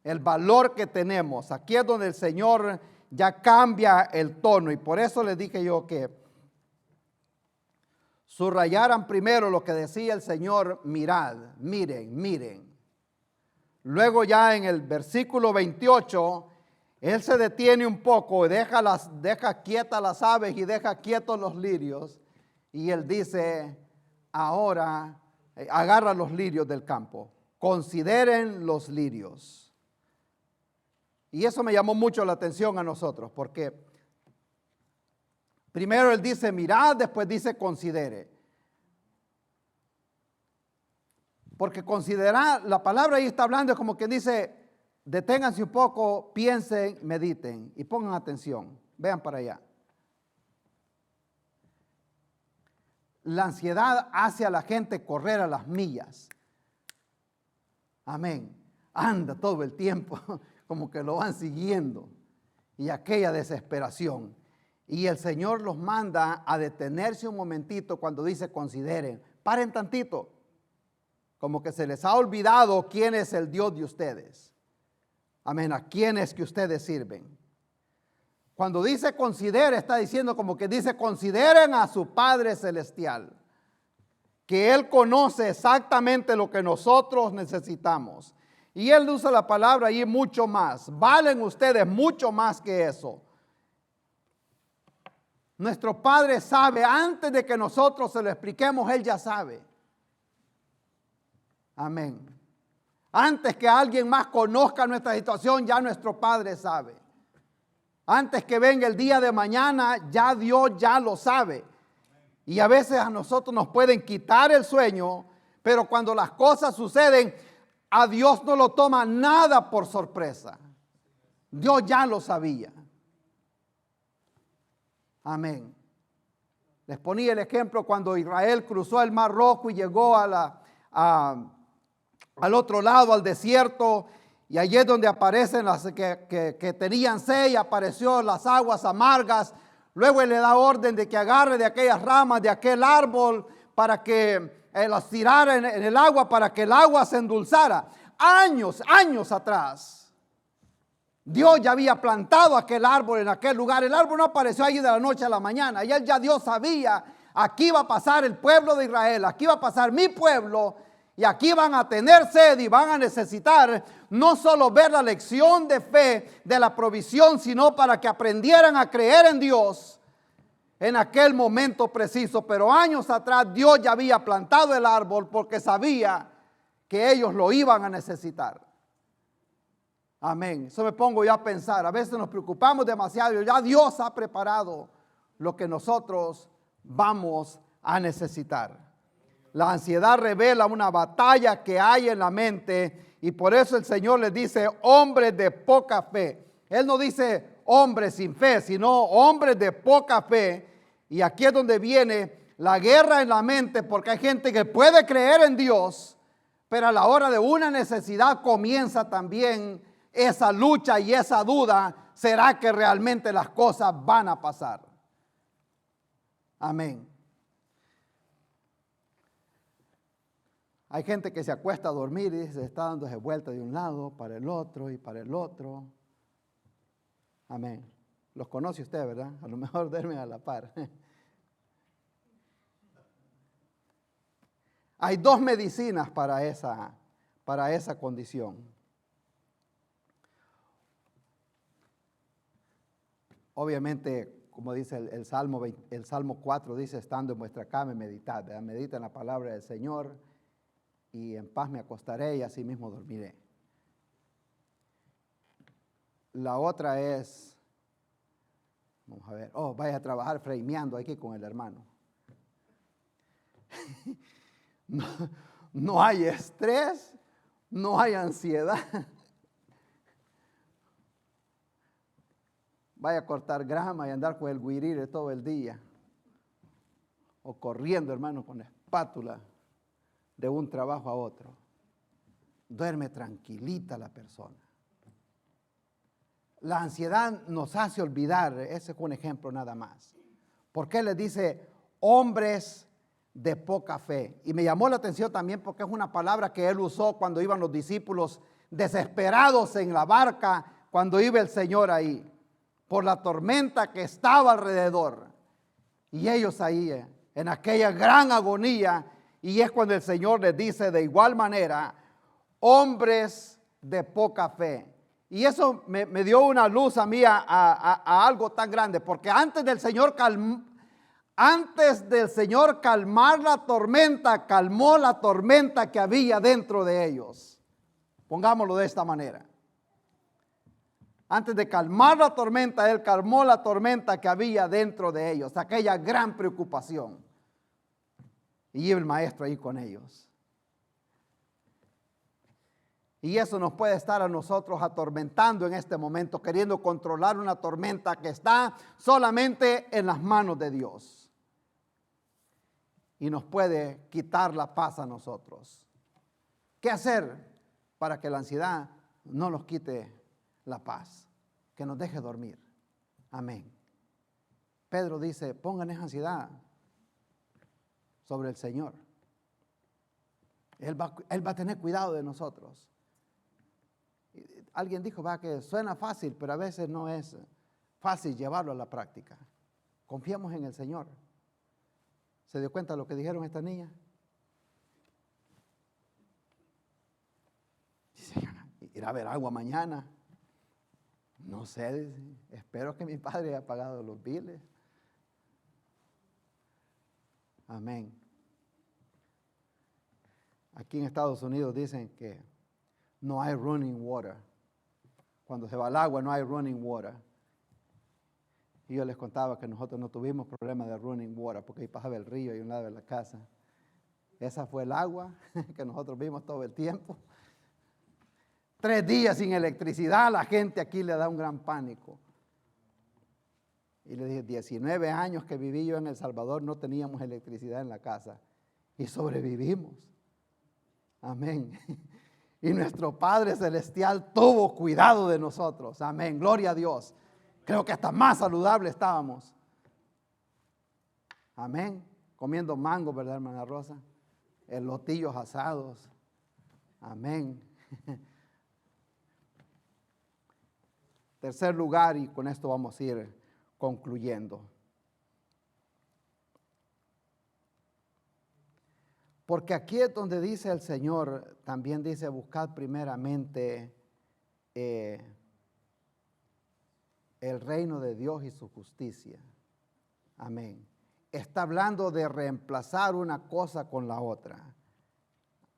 El valor que tenemos. Aquí es donde el Señor ya cambia el tono, y por eso les dije yo que subrayaran primero lo que decía el Señor, mirad, miren, miren. Luego ya en el versículo 28, Él se detiene un poco, deja quietas las aves y deja quietos los lirios, y Él dice, ahora agarra los lirios del campo, consideren los lirios. Y eso me llamó mucho la atención a nosotros, porque primero Él dice mirad, después dice considere. Porque considerar, la palabra ahí está hablando como que dice, deténganse un poco, piensen, mediten y pongan atención. Vean para allá. La ansiedad hace a la gente correr a las millas. Amén. Anda todo el tiempo como que lo van siguiendo, y aquella desesperación. Y el Señor los manda a detenerse un momentito cuando dice consideren, paren tantito, como que se les ha olvidado quién es el Dios de ustedes. Amén, a quién es que ustedes sirven. Cuando dice considere, está diciendo como que dice consideren a su Padre Celestial, que Él conoce exactamente lo que nosotros necesitamos. Y Él usa la palabra ahí mucho más. Valen ustedes mucho más que eso. Nuestro Padre sabe, antes de que nosotros se lo expliquemos, Él ya sabe. Amén. Antes que alguien más conozca nuestra situación, ya nuestro Padre sabe. Antes que venga el día de mañana, ya Dios ya lo sabe. Y a veces a nosotros nos pueden quitar el sueño, pero cuando las cosas suceden, a Dios no lo toma nada por sorpresa. Dios ya lo sabía. Amén. Les ponía el ejemplo cuando Israel cruzó el Mar Rojo y llegó al otro lado, al desierto, y allí es donde aparecen las que tenían sed, y apareció las aguas amargas. Luego Él le da orden de que agarre de aquellas ramas de aquel árbol para que las tirara en el agua, para que el agua se endulzara. Años atrás, Dios ya había plantado aquel árbol en aquel lugar. El árbol no apareció allí de la noche a la mañana. Y Dios sabía, aquí va a pasar el pueblo de Israel, aquí va a pasar mi pueblo, y aquí van a tener sed y van a necesitar no solo ver la lección de fe de la provisión, sino para que aprendieran a creer en Dios en aquel momento preciso. Pero años atrás Dios ya había plantado el árbol porque sabía que ellos lo iban a necesitar. Amén. Eso me pongo yo a pensar. A veces nos preocupamos demasiado. Ya Dios ha preparado lo que nosotros vamos a necesitar. La ansiedad revela una batalla que hay en la mente, y por eso el Señor les dice hombres de poca fe. Él no dice hombres sin fe, sino hombres de poca fe. Y aquí es donde viene la guerra en la mente, porque hay gente que puede creer en Dios, pero a la hora de una necesidad comienza también esa lucha y esa duda. ¿Será que realmente las cosas van a pasar? Amén. Hay gente que se acuesta a dormir y se está dándose vuelta de un lado para el otro y para el otro. Amén. Los conoce usted, ¿verdad? A lo mejor duermen a la par. Hay dos medicinas para esa condición. Obviamente, como dice el Salmo 4, dice, estando en vuestra cama, meditad, ¿verdad? Medita en la palabra del Señor. y en paz me acostaré y así mismo dormiré. La otra es, vamos a ver, vaya a trabajar frameando aquí con el hermano. No hay estrés, no hay ansiedad. Vaya a cortar grama y andar con el guirire todo el día. O corriendo, hermano, con la espátula de un trabajo a otro. Duerme tranquilita la persona. La ansiedad nos hace olvidar, ese es un ejemplo nada más. Porque les dice hombres de poca fe. Y me llamó la atención también porque es una palabra que él usó cuando iban los discípulos desesperados en la barca, cuando iba el Señor ahí, por la tormenta que estaba alrededor. Y ellos ahí, en aquella gran agonía, y es cuando el Señor les dice de igual manera, hombres de poca fe. Y eso me dio una luz a mí a algo tan grande, porque antes del Señor calmar la tormenta, calmó la tormenta que había dentro de ellos. Pongámoslo de esta manera. Antes de calmar la tormenta, Él calmó la tormenta que había dentro de ellos, aquella gran preocupación. Y iba el maestro ahí con ellos. Y eso nos puede estar a nosotros atormentando en este momento, queriendo controlar una tormenta que está solamente en las manos de Dios. Y nos puede quitar la paz a nosotros. ¿Qué hacer para que la ansiedad no nos quite la paz? Que nos deje dormir. Amén. Pedro dice, pongan esa ansiedad sobre el Señor. Él va a tener cuidado de nosotros. Alguien dijo, que suena fácil, pero a veces no es fácil llevarlo a la práctica. Confiamos en el Señor. ¿Se dio cuenta de lo que dijeron estas niñas? Dice, ir a ver agua mañana. No sé, espero que mi padre haya pagado los biles. Amén. Aquí en Estados Unidos dicen que no hay running water. Cuando se va el agua no hay running water. Y yo les contaba que nosotros no tuvimos problema de running water porque ahí pasaba el río y un lado de la casa. Esa fue el agua que nosotros vimos todo el tiempo. 3 días sin electricidad, la gente aquí le da un gran pánico. Y le dije, 19 años que viví yo en El Salvador, no teníamos electricidad en la casa. Y sobrevivimos. Amén. Y nuestro Padre Celestial tuvo cuidado de nosotros. Amén. Gloria a Dios. Creo que hasta más saludable estábamos. Amén. Comiendo mango, ¿verdad, hermana Rosa? Elotillos asados. Amén. Tercer lugar, y con esto vamos a ir concluyendo. Porque aquí es donde dice el Señor, también dice, buscad primeramente el reino de Dios y su justicia. Amén. Está hablando de reemplazar una cosa con la otra.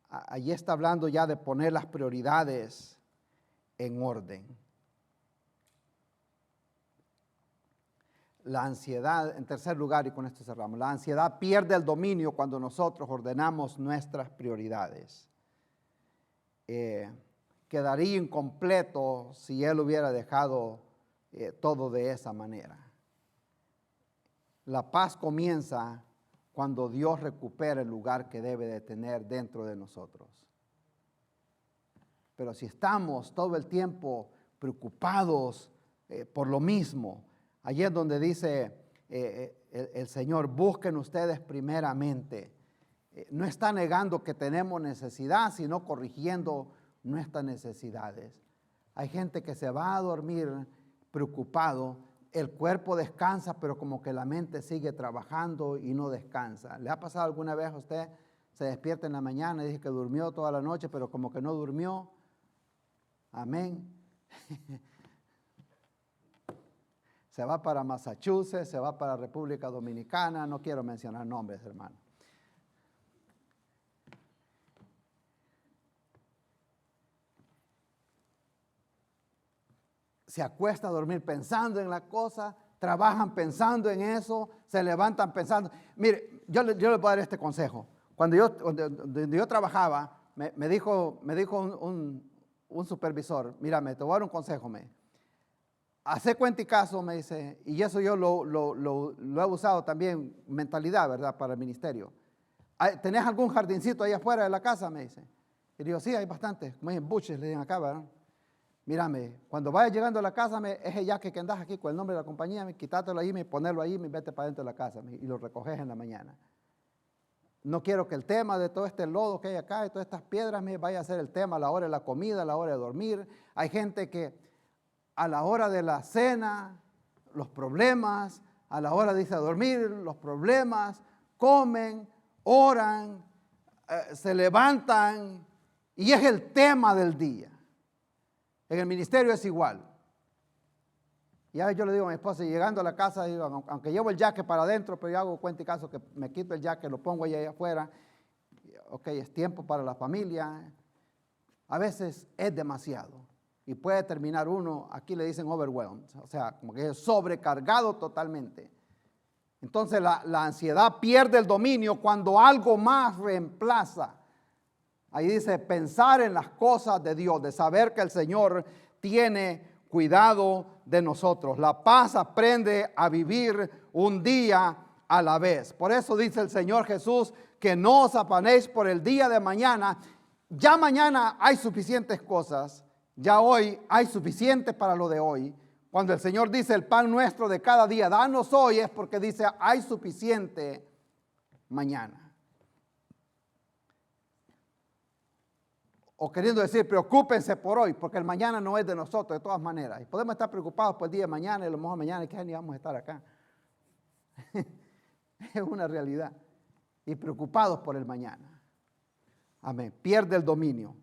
Allí está hablando ya de poner las prioridades en orden. La ansiedad, en tercer lugar, y con esto cerramos, la ansiedad pierde el dominio cuando nosotros ordenamos nuestras prioridades. Quedaría incompleto si Él hubiera dejado todo de esa manera. La paz comienza cuando Dios recupera el lugar que debe de tener dentro de nosotros. Pero si estamos todo el tiempo preocupados por lo mismo, allí es donde dice el Señor, busquen ustedes primeramente. No está negando que tenemos necesidad, sino corrigiendo nuestras necesidades. Hay gente que se va a dormir preocupado, el cuerpo descansa, pero como que la mente sigue trabajando y no descansa. ¿Le ha pasado alguna vez a usted? Se despierta en la mañana y dice que durmió toda la noche, pero como que no durmió. Amén. Se va para Massachusetts, se va para República Dominicana, no quiero mencionar nombres, hermano. se acuesta a dormir pensando en la cosa, trabajan pensando en eso, se levantan pensando. Mire, yo le puedo dar este consejo. Donde yo trabajaba, me dijo un supervisor, mírame, te voy a dar un consejo, hace cuenta y caso, me dice, y eso yo lo he usado también, mentalidad, ¿verdad?, para el ministerio. ¿Tenés algún jardincito ahí afuera de la casa?, me dice. Y digo, sí, hay bastante, como en buches, le dicen acá, ¿verdad? Mírame, cuando vayas llegando a la casa, ese yaque que andas aquí con el nombre de la compañía, quitátelo ahí, ponerlo ahí, vete para dentro de la casa, y lo recoges en la mañana. No quiero que el tema de todo este lodo que hay acá y todas estas piedras vaya a ser el tema a la hora de la comida, a la hora de dormir. Hay gente que a la hora de la cena, los problemas, a la hora de irse a dormir, los problemas, comen, oran, se levantan, y es el tema del día. En el ministerio es igual. Y a veces yo le digo a mi esposa, llegando a la casa, digo, aunque llevo el jaque para adentro, pero yo hago cuenta y caso que me quito el jaque, lo pongo ahí afuera. Ok, es tiempo para la familia. A veces es demasiado. Y puede terminar uno, aquí le dicen overwhelmed, o sea, como que es sobrecargado totalmente. Entonces la ansiedad pierde el dominio cuando algo más reemplaza. Ahí dice, pensar en las cosas de Dios, de saber que el Señor tiene cuidado de nosotros. La paz aprende a vivir un día a la vez. Por eso dice el Señor Jesús que no os afanéis por el día de mañana. Ya mañana hay suficientes cosas. Ya hoy hay suficiente para lo de hoy. Cuando el Señor dice el pan nuestro de cada día, danos hoy, es porque dice hay suficiente mañana. O queriendo decir, preocúpense por hoy, porque el mañana no es de nosotros de todas maneras. Y podemos estar preocupados por el día de mañana y a lo mejor mañana que ni vamos a estar acá. Es una realidad. Y preocupados por el mañana. Amén. Pierde el dominio.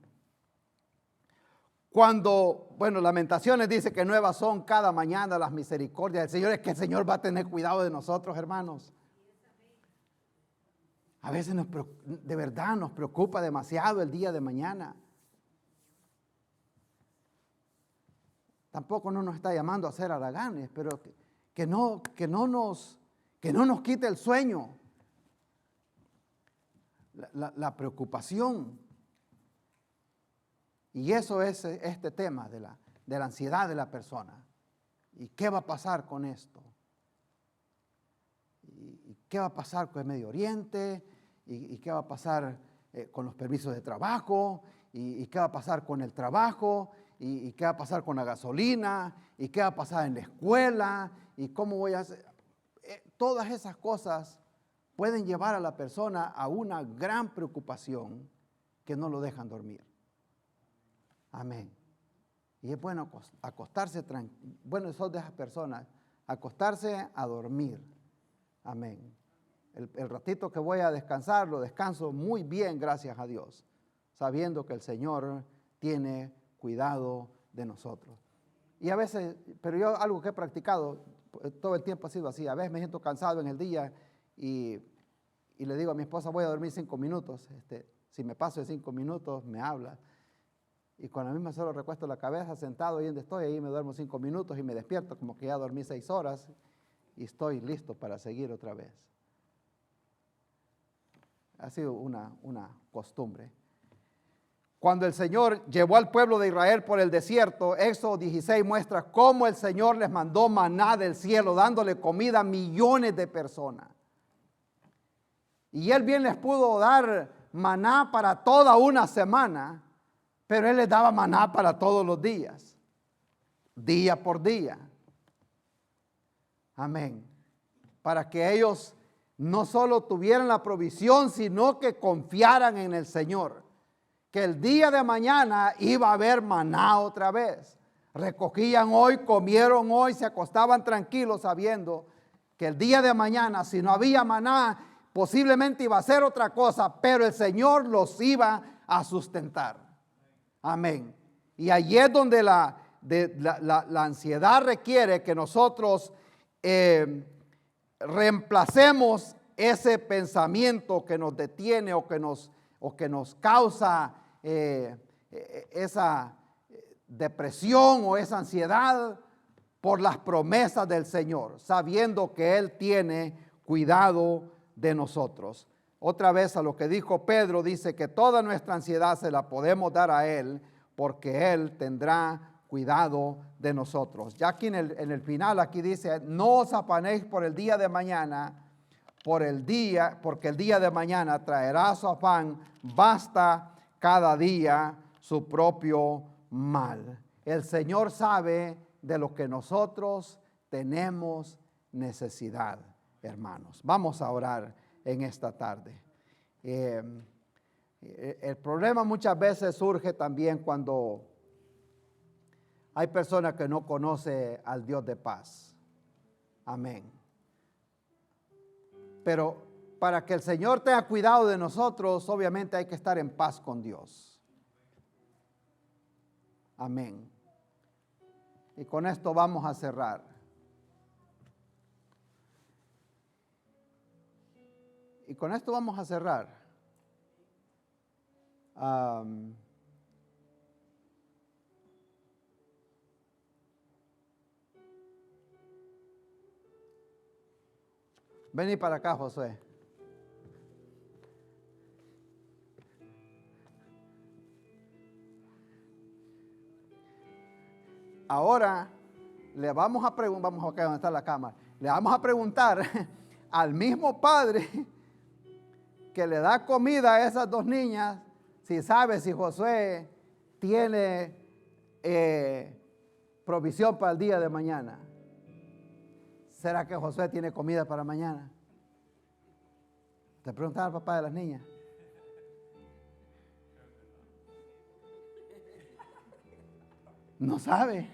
Cuando, Lamentaciones dice que nuevas son cada mañana las misericordias del Señor, es que el Señor va a tener cuidado de nosotros, hermanos. A veces de verdad nos preocupa demasiado el día de mañana. Tampoco no nos está llamando a ser haraganes, pero que no nos quite el sueño, la preocupación. Y eso es este tema de la ansiedad de la persona. ¿Y qué va a pasar con esto? ¿Y qué va a pasar con el Medio Oriente? ¿Y qué va a pasar con los permisos de trabajo? ¿Y qué va a pasar con el trabajo? ¿Y qué va a pasar con la gasolina? ¿Y qué va a pasar en la escuela? ¿Y cómo voy a hacer? Todas esas cosas pueden llevar a la persona a una gran preocupación que no lo dejan dormir. Amén. Y es bueno acostarse tranquilo. Bueno, son de esas personas, acostarse a dormir. Amén. El ratito que voy a descansar, lo descanso muy bien, gracias a Dios, sabiendo que el Señor tiene cuidado de nosotros. Y a veces, pero yo algo que he practicado, todo el tiempo ha sido así, a veces me siento cansado en el día y le digo a mi esposa, voy a dormir 5 minutos, si me paso de 5 minutos, me habla. Y cuando a mí me solo recuesto la cabeza, sentado ahí donde estoy, ahí me duermo 5 minutos y me despierto como que ya dormí 6 horas y estoy listo para seguir otra vez. Ha sido una costumbre. Cuando el Señor llevó al pueblo de Israel por el desierto, Éxodo 16 muestra cómo el Señor les mandó maná del cielo, dándole comida a millones de personas. Y Él bien les pudo dar maná para toda una semana, pero Él les daba maná para todos los días, día por día. Amén. Para que ellos no solo tuvieran la provisión, sino que confiaran en el Señor. Que el día de mañana iba a haber maná otra vez. Recogían hoy, comieron hoy, se acostaban tranquilos sabiendo que el día de mañana, si no había maná, posiblemente iba a ser otra cosa, pero el Señor los iba a sustentar. Amén. Y allí es donde la ansiedad requiere que nosotros reemplacemos ese pensamiento que nos detiene o que nos causa depresión o esa ansiedad por las promesas del Señor, sabiendo que Él tiene cuidado de nosotros. Otra vez a lo que dijo Pedro, dice que toda nuestra ansiedad se la podemos dar a Él, porque Él tendrá cuidado de nosotros. Ya aquí en el final, aquí dice, no os afanéis por el día de mañana, porque el día de mañana traerá su afán, basta cada día su propio mal. El Señor sabe de lo que nosotros tenemos necesidad, hermanos. Vamos a orar en esta tarde. El problema muchas veces surge también cuando hay personas que no conocen al Dios de paz. Amén. Pero para que el Señor tenga cuidado de nosotros, obviamente hay que estar en paz con Dios. Amén. Y con esto vamos a cerrar. Y con esto vamos a cerrar. Vení para acá, Josué. Ahora le vamos a preguntar, vamos acá donde está la cámara, le vamos a preguntar al mismo padre que le da comida a esas dos niñas, si sabe si Josué tiene provisión para el día de mañana. ¿Será que Josué tiene comida para mañana? Le preguntaba al papá de las niñas. No sabe.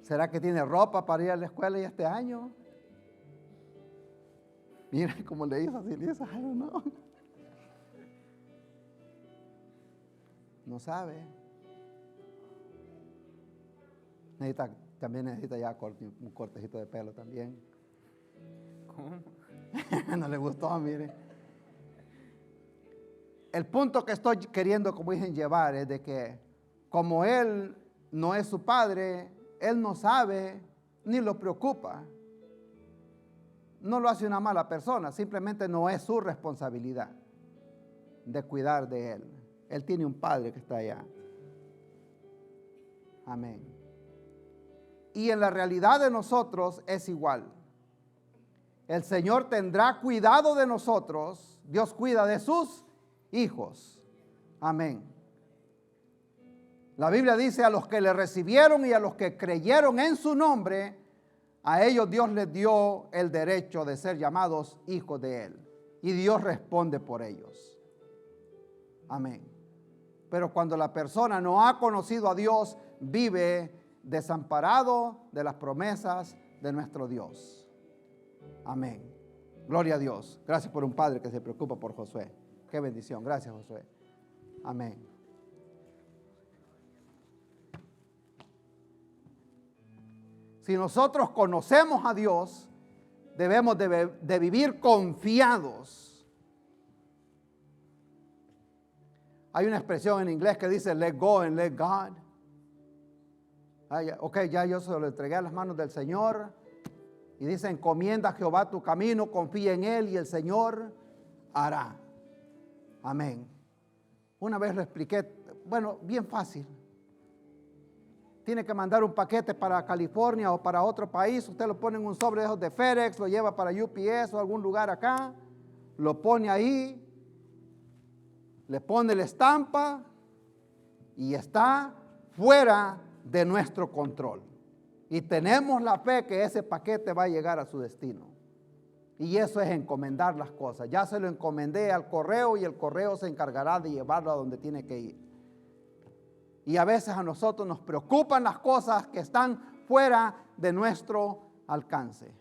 ¿Será que tiene ropa para ir a la escuela y este año? Mira cómo le hizo así, le hizo, I don't know. No sabe. También necesita ya un cortecito de pelo también. ¿Cómo? No le gustó, mire. El punto que estoy queriendo, como dicen, llevar es de que como él no es su padre, él no sabe ni lo preocupa. No lo hace una mala persona, simplemente no es su responsabilidad de cuidar de él. Él tiene un padre que está allá. Amén. Y en la realidad de nosotros es igual. El Señor tendrá cuidado de nosotros. Dios cuida de sus hijos. Amén. La Biblia dice: a los que le recibieron y a los que creyeron en su nombre, a ellos Dios les dio el derecho de ser llamados hijos de Él. Y Dios responde por ellos. Amén. Pero cuando la persona no ha conocido a Dios, vive desamparado de las promesas de nuestro Dios. Amén. Gloria a Dios. Gracias por un padre que se preocupa por Josué. Qué bendición. Gracias, Josué. Amén. Si nosotros conocemos a Dios, debemos de vivir confiados. Hay una expresión en inglés que dice let go and let God. Ok, ya yo se lo entregué a las manos del Señor. Y dice: encomienda a Jehová tu camino, confía en Él y el Señor hará. Amén. Una vez lo expliqué, bueno, bien fácil. Tiene que mandar un paquete para California o para otro país, usted lo pone en un sobre de FedEx, lo lleva para UPS o algún lugar acá, lo pone ahí, le pone la estampa y está fuera de nuestro control. Y tenemos la fe que ese paquete va a llegar a su destino. Y eso es encomendar las cosas. Ya se lo encomendé al correo y el correo se encargará de llevarlo a donde tiene que ir. Y a veces a nosotros nos preocupan las cosas que están fuera de nuestro alcance.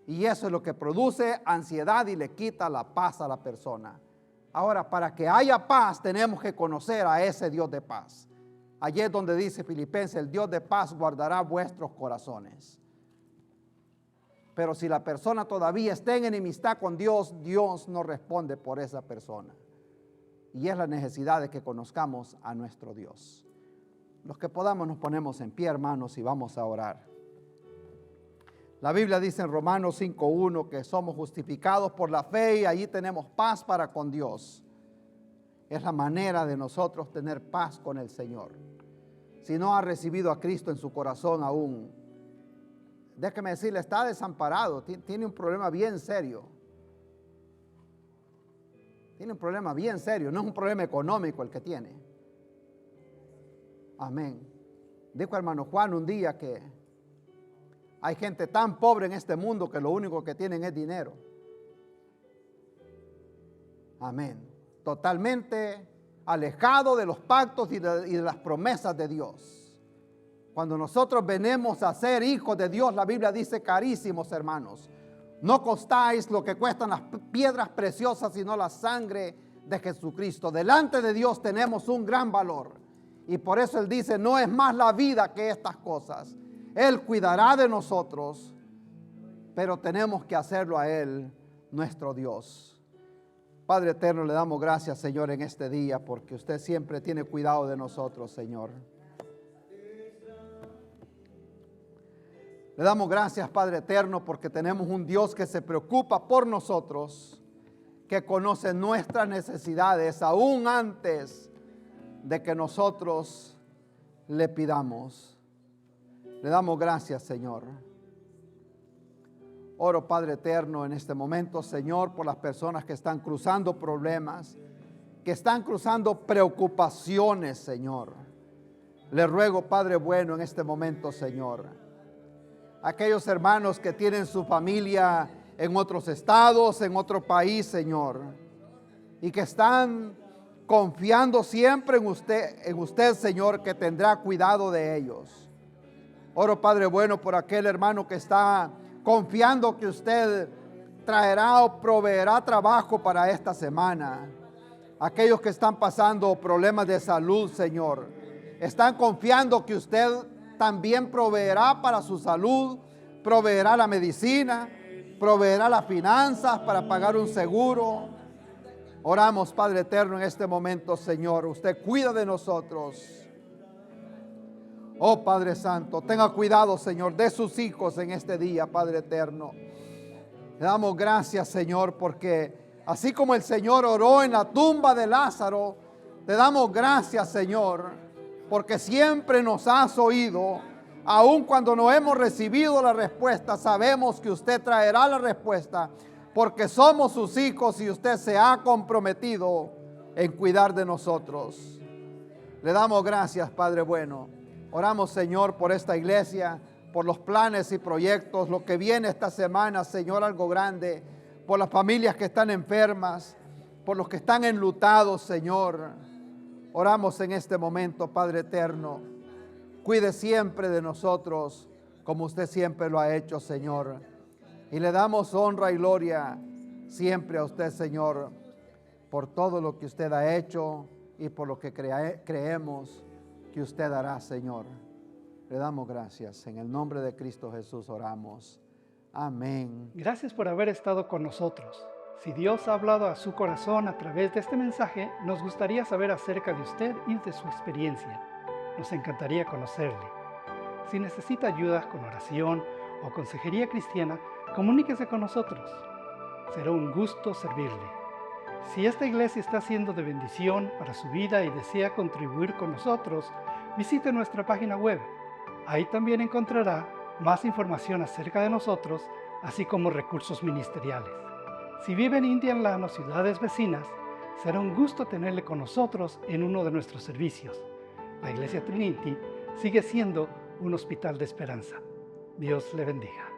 Y eso es lo que produce ansiedad y le quita la paz a la persona. Ahora, para que haya paz, tenemos que conocer a ese Dios de paz. Allí es donde dice Filipenses: el Dios de paz guardará vuestros corazones. Pero si la persona todavía está en enemistad con Dios, Dios no responde por esa persona. y es la necesidad de que conozcamos a nuestro Dios. Los que podamos nos ponemos en pie, hermanos, y vamos a orar. La Biblia dice en Romanos 5:1 que somos justificados por la fe y allí tenemos paz para con Dios. Es la manera de nosotros tener paz con el Señor. Si no ha recibido a Cristo en su corazón aún, déjeme decirle, está desamparado, tiene un problema bien serio. Tiene un problema bien serio, no es un problema económico el que tiene. Amén. Dijo hermano Juan un día que hay gente tan pobre en este mundo que lo único que tienen es dinero. Amén. Totalmente alejado de los pactos y de las promesas de Dios. Cuando nosotros venimos a ser hijos de Dios, la Biblia dice, carísimos hermanos, no costáis lo que cuestan las piedras preciosas, sino la sangre de Jesucristo. Delante de Dios tenemos un gran valor. Y por eso Él dice, no es más la vida que estas cosas. Él cuidará de nosotros, pero tenemos que hacerlo a Él, nuestro Dios. Padre eterno, le damos gracias, Señor, en este día, porque usted siempre tiene cuidado de nosotros, Señor. Le damos gracias, Padre eterno, porque tenemos un Dios que se preocupa por nosotros, que conoce nuestras necesidades aún antes de que nosotros le pidamos. Le damos gracias, Señor. Oro, Padre eterno, en este momento, Señor, por las personas que están cruzando problemas, que están cruzando preocupaciones, Señor. Le ruego, Padre bueno, en este momento, Señor, aquellos hermanos que tienen su familia en otros estados, en otro país, Señor, y que están confiando siempre en usted, Señor, que tendrá cuidado de ellos. Oro, Padre bueno, por aquel hermano que está confiando que usted traerá o proveerá trabajo para esta semana. Aquellos que están pasando problemas de salud, Señor, están confiando que usted también proveerá para su salud, proveerá la medicina, proveerá las finanzas para pagar un seguro. Oramos, Padre eterno, en este momento, Señor, usted cuida de nosotros. Oh Padre Santo, tenga cuidado, Señor, de sus hijos en este día, Padre eterno. Le damos gracias, Señor, porque así como el Señor oró en la tumba de Lázaro, te damos gracias, Señor, porque siempre nos has oído. Aun cuando no hemos recibido la respuesta, sabemos que usted traerá la respuesta, porque somos sus hijos y usted se ha comprometido en cuidar de nosotros. Le damos gracias, Padre bueno. Oramos, Señor, por esta iglesia, por los planes y proyectos, lo que viene esta semana, Señor, algo grande, por las familias que están enfermas, por los que están enlutados, Señor. Oramos en este momento, Padre eterno. Cuide siempre de nosotros, como usted siempre lo ha hecho, Señor. Y le damos honra y gloria siempre a usted, Señor, por todo lo que usted ha hecho y por lo que creemos que usted hará, Señor. Le damos gracias. En el nombre de Cristo Jesús oramos. Amén. Gracias por haber estado con nosotros. Si Dios ha hablado a su corazón a través de este mensaje, nos gustaría saber acerca de usted y de su experiencia. Nos encantaría conocerle. Si necesita ayuda con oración o consejería cristiana, comuníquese con nosotros. Será un gusto servirle. Si esta iglesia está siendo de bendición para su vida y desea contribuir con nosotros, visite nuestra página web. Ahí también encontrará más información acerca de nosotros, así como recursos ministeriales. Si vive en Indian o ciudades vecinas, será un gusto tenerle con nosotros en uno de nuestros servicios. La Iglesia Trinity sigue siendo un hospital de esperanza. Dios le bendiga.